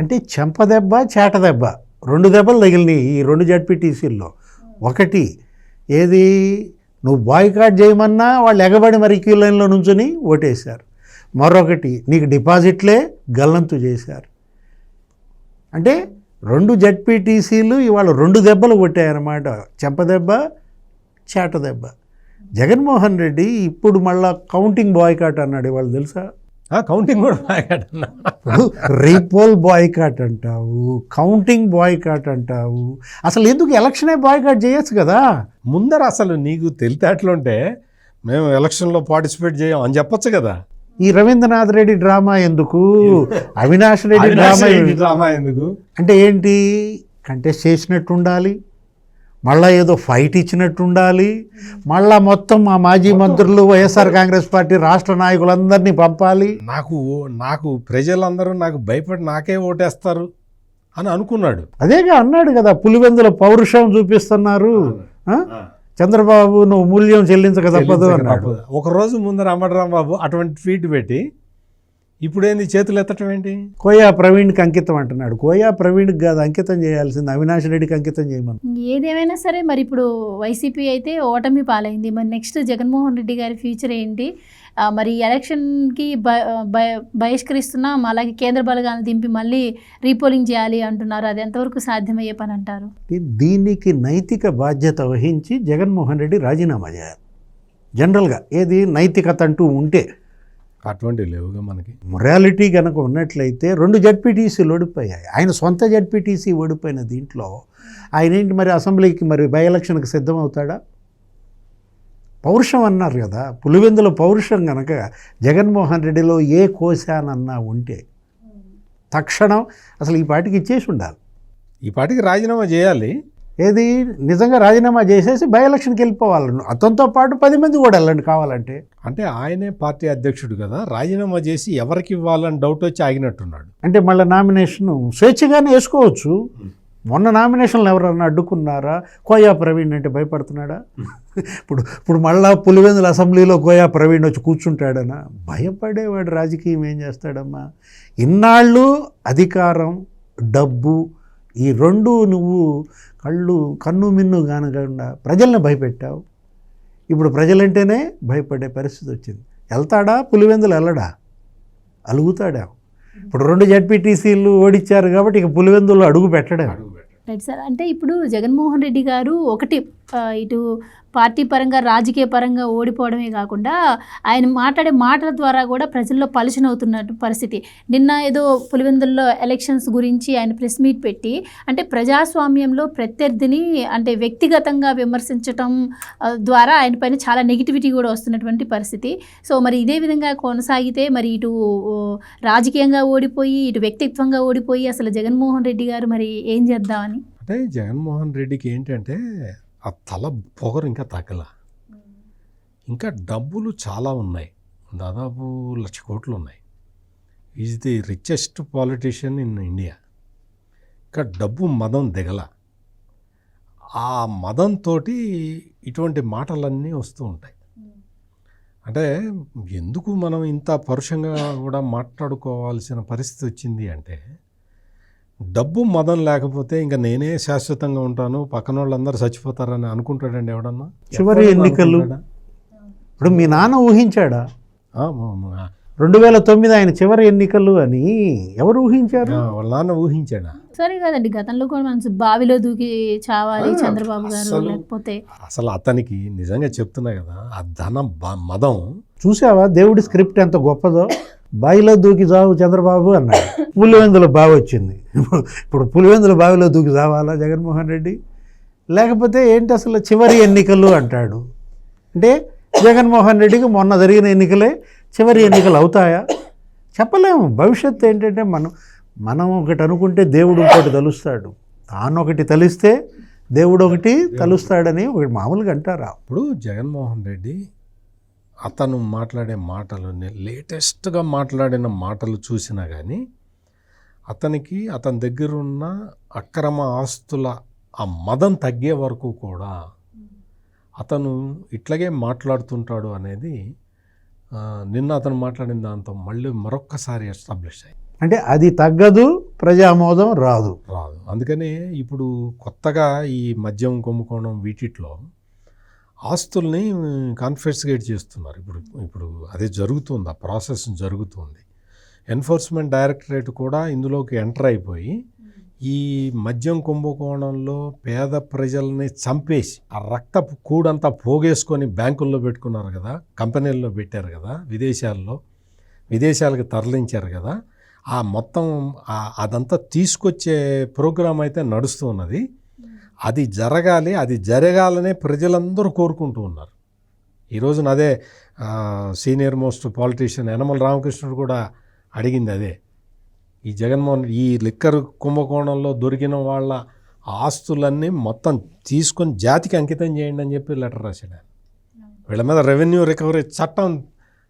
అంటే చెంపదెబ్బ చేటదెబ్బ 2 దెబ్బలు తగిలినాయి ఈ 2 జెడ్పీటీసీల్లో. ఒకటి ఏది నువ్వు బాయ్కాట్ చేయమన్నా వాళ్ళు ఎగబడి మరి క్యూ లైన్లో నుంచుని ఓటేశారు. మరొకటి నీకు డిపాజిట్లే గల్లంతు చేశారు. అంటే 2 జెడ్పీటీసీలు ఇవాళ 2 దెబ్బలు కొట్టాయన్నమాట, చెంపదెబ్బ చేటదెబ్బ. జగన్మోహన్ రెడ్డి ఇప్పుడు మళ్ళా కౌంటింగ్ బాయ్కాట్ అన్నాడు ఇవాళ, తెలుసా? కౌంటింగ్ కూడా బాయ్కాట్ అన్నా. రీపోల్ బాయ్కాట్ అంటావు, కౌంటింగ్ బాయ్కాట్ అంటావు. అసలు ఎందుకు ఎలక్షనే బాయ్కాట్ చేయొచ్చు కదా. ముందర అసలు నీకు తెలితేటలుంటే మేము ఎలక్షన్లో పార్టిసిపేట్ చేయం అని చెప్పొచ్చు కదా. ఈ రవీంద్రనాథ్ రెడ్డి డ్రామా ఎందుకు, అవినాష్ రెడ్డి డ్రామా ఎందుకు? అంటే ఏంటి, కంటెస్ట్ చేసినట్టు ఉండాలి, మళ్ళా ఏదో ఫైట్ ఇచ్చినట్టు ఉండాలి, మళ్ళా మొత్తం మా మాజీ మంత్రులు వైఎస్ఆర్ కాంగ్రెస్ పార్టీ రాష్ట్ర నాయకులందరినీ పంపాలి. నాకు ప్రజలందరూ నాకు భయపడి నాకే ఓటేస్తారు అని అనుకున్నాడు. అదేగా అన్నాడు కదా, పులివెందుల పౌరుషం చూపిస్తున్నారు, చంద్రబాబు నువ్వు మూల్యం చెల్లించక తప్పదు అన్నాడు. ఒకరోజు ముందర అంబటరాంబాబు అటువంటి ట్వీట్ పెట్టి ఇప్పుడేంది చేతులు ఎత్తటం ఏంటి? కోయా ప్రవీణ్కి అంకితం అంటున్నాడు. కోయా ప్రవీణ్కి కాదు అంకితం చేయాల్సింది, అవినాష్ రెడ్డికి అంకితం చేయమని. ఏదేమైనా సరే మరి ఇప్పుడు వైసీపీ అయితే ఓటమి పాలైంది. మరి నెక్స్ట్ జగన్మోహన్ రెడ్డి గారి ఫ్యూచర్ ఏంటి? మరి ఎలక్షన్కి బహిష్కరిస్తున్నాం, అలాగే కేంద్ర బలగాలను దింపి మళ్ళీ రీపోలింగ్ చేయాలి అంటున్నారు. అది ఎంతవరకు సాధ్యమయ్యే పని అంటారు? దీనికి నైతిక బాధ్యత వహించి జగన్మోహన్ రెడ్డి రాజీనామా చేయాలి. జనరల్గా ఏది నైతికత అంటూ ఉంటే, అటువంటివి లేవుగా మనకి. మొరాలిటీ కనుక ఉన్నట్లయితే 2 జెడ్పీటీసీలు ఓడిపోయాయి. ఆయన సొంత జెడ్పీటీసీ ఓడిపోయిన దీంట్లో ఆయన ఏంటి మరి అసెంబ్లీకి మరి బై ఎలక్షన్కి సిద్ధమవుతాడా? పౌరుషం అన్నారు కదా, పులివెందుల పౌరుషం కనుక జగన్మోహన్ రెడ్డిలో ఏ కోశానన్నా ఉంటే తక్షణం అసలు ఈ పార్టీకి ఇచ్చేసి ఉండాలి. ఈ పార్టీకి రాజీనామా చేయాలి. ఏది నిజంగా రాజీనామా చేసేసి బై ఎలక్షన్కి వెళ్ళిపోవాలి. అతనితో పాటు 10 మంది కూడా వెళ్ళండి కావాలంటే. అంటే ఆయనే పార్టీ అధ్యక్షుడు కదా, రాజీనామా చేసి ఎవరికి ఇవ్వాలని డౌట్ వచ్చి ఆగినట్టున్నాడు. అంటే మళ్ళీ నామినేషన్ స్వేచ్ఛగానే వేసుకోవచ్చు. మొన్న నామినేషన్లు ఎవరన్నా అడ్డుకున్నారా? కోయా ప్రవీణ్ అంటే భయపడుతున్నాడా? ఇప్పుడు మళ్ళా పులివెందుల అసెంబ్లీలో కోయా ప్రవీణ్ వచ్చి కూర్చుంటాడనా? భయపడేవాడు రాజకీయం ఏం చేస్తాడమ్మా? ఇన్నాళ్ళు అధికారం, డబ్బు ఈ 2 నువ్వు కన్ను మిన్ను కానకుండా ప్రజల్ని భయపెట్టావు. ఇప్పుడు ప్రజలంటేనే భయపడే పరిస్థితి వచ్చింది. వెళ్తాడా పులివెందులు? వెళ్ళడా? అలుగుతాడా? ఇప్పుడు 2 జెడ్పీటీసీలు ఓడిచ్చారు కాబట్టి ఇక పులివెందులు అడుగు పెట్టడా? Right sir. అంటే ఇప్పుడు జగన్మోహన్ రెడ్డి గారు ఒకటి ఇటు పార్టీ పరంగా రాజకీయ పరంగా ఓడిపోవడమే కాకుండా ఆయన మాట్లాడే మాటల ద్వారా కూడా ప్రజల్లో పలుచనవుతున్నట్టు పరిస్థితి. నిన్న ఏదో పులివెందుల్లో ఎలక్షన్స్ గురించి ఆయన ప్రెస్ మీట్ పెట్టి అంటే ప్రజాస్వామ్యంలో ప్రత్యర్థిని అంటే వ్యక్తిగతంగా విమర్శించటం ద్వారా ఆయన పైన చాలా నెగిటివిటీ కూడా వస్తున్నటువంటి పరిస్థితి. సో మరి ఇదే విధంగా కొనసాగితే మరి ఇటు రాజకీయంగా ఓడిపోయి ఇటు వ్యక్తిత్వంగా ఓడిపోయి అసలు జగన్మోహన్ రెడ్డి గారు మరి ఏం చేద్దామని? అంటే జగన్మోహన్ రెడ్డికి ఏంటంటే ఆ తల పొగరు ఇంకా తగ్గల, ఇంకా డబ్బులు చాలా ఉన్నాయి, దాదాపు 1,00,000 కోట్లు ఉన్నాయి. Is the richest politician in India. ఇంకా డబ్బు మదం దిగల. ఆ మదంతో ఇటువంటి మాటలన్నీ వస్తూ ఉంటాయి. అంటే ఎందుకు మనం ఇంత పరుషంగా కూడా మాట్లాడుకోవాల్సిన పరిస్థితి వచ్చింది అంటే, డబ్బు మదం లేకపోతే ఇంకా నేనే శాశ్వతంగా ఉంటాను, పక్కన వాళ్ళందరూ చచ్చిపోతారని అనుకుంటాడండి ఎవడన్నా? చివరి ఎన్నికలు ఇప్పుడు మీ నాన్న ఊహించాడా? 2009 ఆయన చివరి ఎన్నికలు అని ఎవరు ఊహించారు? వాళ్ళ నాన్న ఊహించాడా? సరే కదండి, గతంలో కూడా మనం బావిలో దూకి చావాలి చంద్రబాబు గారు, అసలు- లేకపోతే అసలు అతనికి నిజంగా చెప్తున్నా కదా, ఆ మదం. చూసావా దేవుడి స్క్రిప్ట్ ఎంత గొప్పదో? బావిలో దూకి చావు చంద్రబాబు అన్నాడు, పులివెందుల బావి వచ్చింది. ఇప్పుడు పులివెందుల బావిలో దూకి చావాలా జగన్మోహన్ రెడ్డి? లేకపోతే ఏంటి అసలు చివరి ఎన్నికలు అంటాడు అంటే జగన్మోహన్ రెడ్డికి మొన్న జరిగిన ఎన్నికలే చివరి ఎన్నికలు అవుతాయా? చెప్పలేము. భవిష్యత్తు ఏంటంటే మనం ఒకటి అనుకుంటే దేవుడు ఒకటి తలుస్తాడు, తాను ఒకటి తలిస్తే దేవుడు ఒకటి తలుస్తాడని ఒకటి మామూలుగా అంటారా? ఇప్పుడు జగన్మోహన్ రెడ్డి అతను మాట్లాడే మాటలు, లేటెస్ట్గా మాట్లాడిన మాటలు చూసినా కానీ అతని దగ్గర ఉన్న అక్రమ ఆస్తుల ఆ మదం తగ్గే వరకు కూడా అతను ఇట్లాగే మాట్లాడుతుంటాడు అనేది నిన్న అతను మాట్లాడిన దాంతో మళ్ళీ మరొక్కసారి ఎస్టాబ్లిష్ అయ్యి, అంటే అది తగ్గదు, ప్రజామోదం రాదు. అందుకని ఇప్పుడు కొత్తగా ఈ మద్యం కుంభకోణం వీటిలో ఆస్తుల్ని కాన్ఫిస్కేట్ చేస్తున్నారు. ఇప్పుడు అదే జరుగుతుంది, ఆ ప్రాసెస్ జరుగుతుంది. ఎన్ఫోర్స్మెంట్ డైరెక్టరేట్ కూడా ఇందులోకి ఎంటర్ అయిపోయి ఈ మద్యం కుంభకోణంలో పేద ప్రజల్ని చంపేసి ఆ రక్తపు కూడంతా పోగేసుకొని బ్యాంకుల్లో పెట్టుకున్నారు కదా, కంపెనీల్లో పెట్టారు కదా, విదేశాలకు తరలించారు కదా, ఆ మొత్తం అదంతా తీసుకొచ్చే ప్రోగ్రాం అయితే నడుస్తూ ఉన్నది. అది జరగాలనే ప్రజలందరూ కోరుకుంటూ ఉన్నారు. ఈరోజున అదే senior most politician Yanamala Ramakrishnudu కూడా అడిగింది అదే. ఈ జగన్మోహన్ ఈ లిక్కర్ కుంభకోణంలో దొరికిన వాళ్ళ ఆస్తులన్నీ మొత్తం తీసుకొని జాతికి అంకితం చేయండి అని చెప్పి లెటర్ రాశాడు. వీళ్ళ మీద రెవెన్యూ రికవరీ చట్టం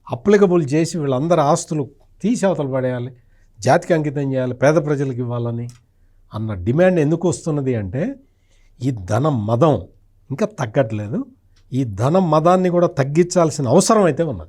అప్లికబుల్ చేసి వీళ్ళందరి ఆస్తులు తీసి అవతల పడేయాలి, జాతికి అంకితం చేయాలి, పేద ప్రజలకు ఇవ్వాలని అన్న డిమాండ్ ఎందుకు వస్తున్నది అంటే ఈ ధన మదం ఇంకా తగ్గట్లేదు. ఈ ధన మదాన్ని కూడా తగ్గించాల్సిన అవసరం అయితే ఉన్నది.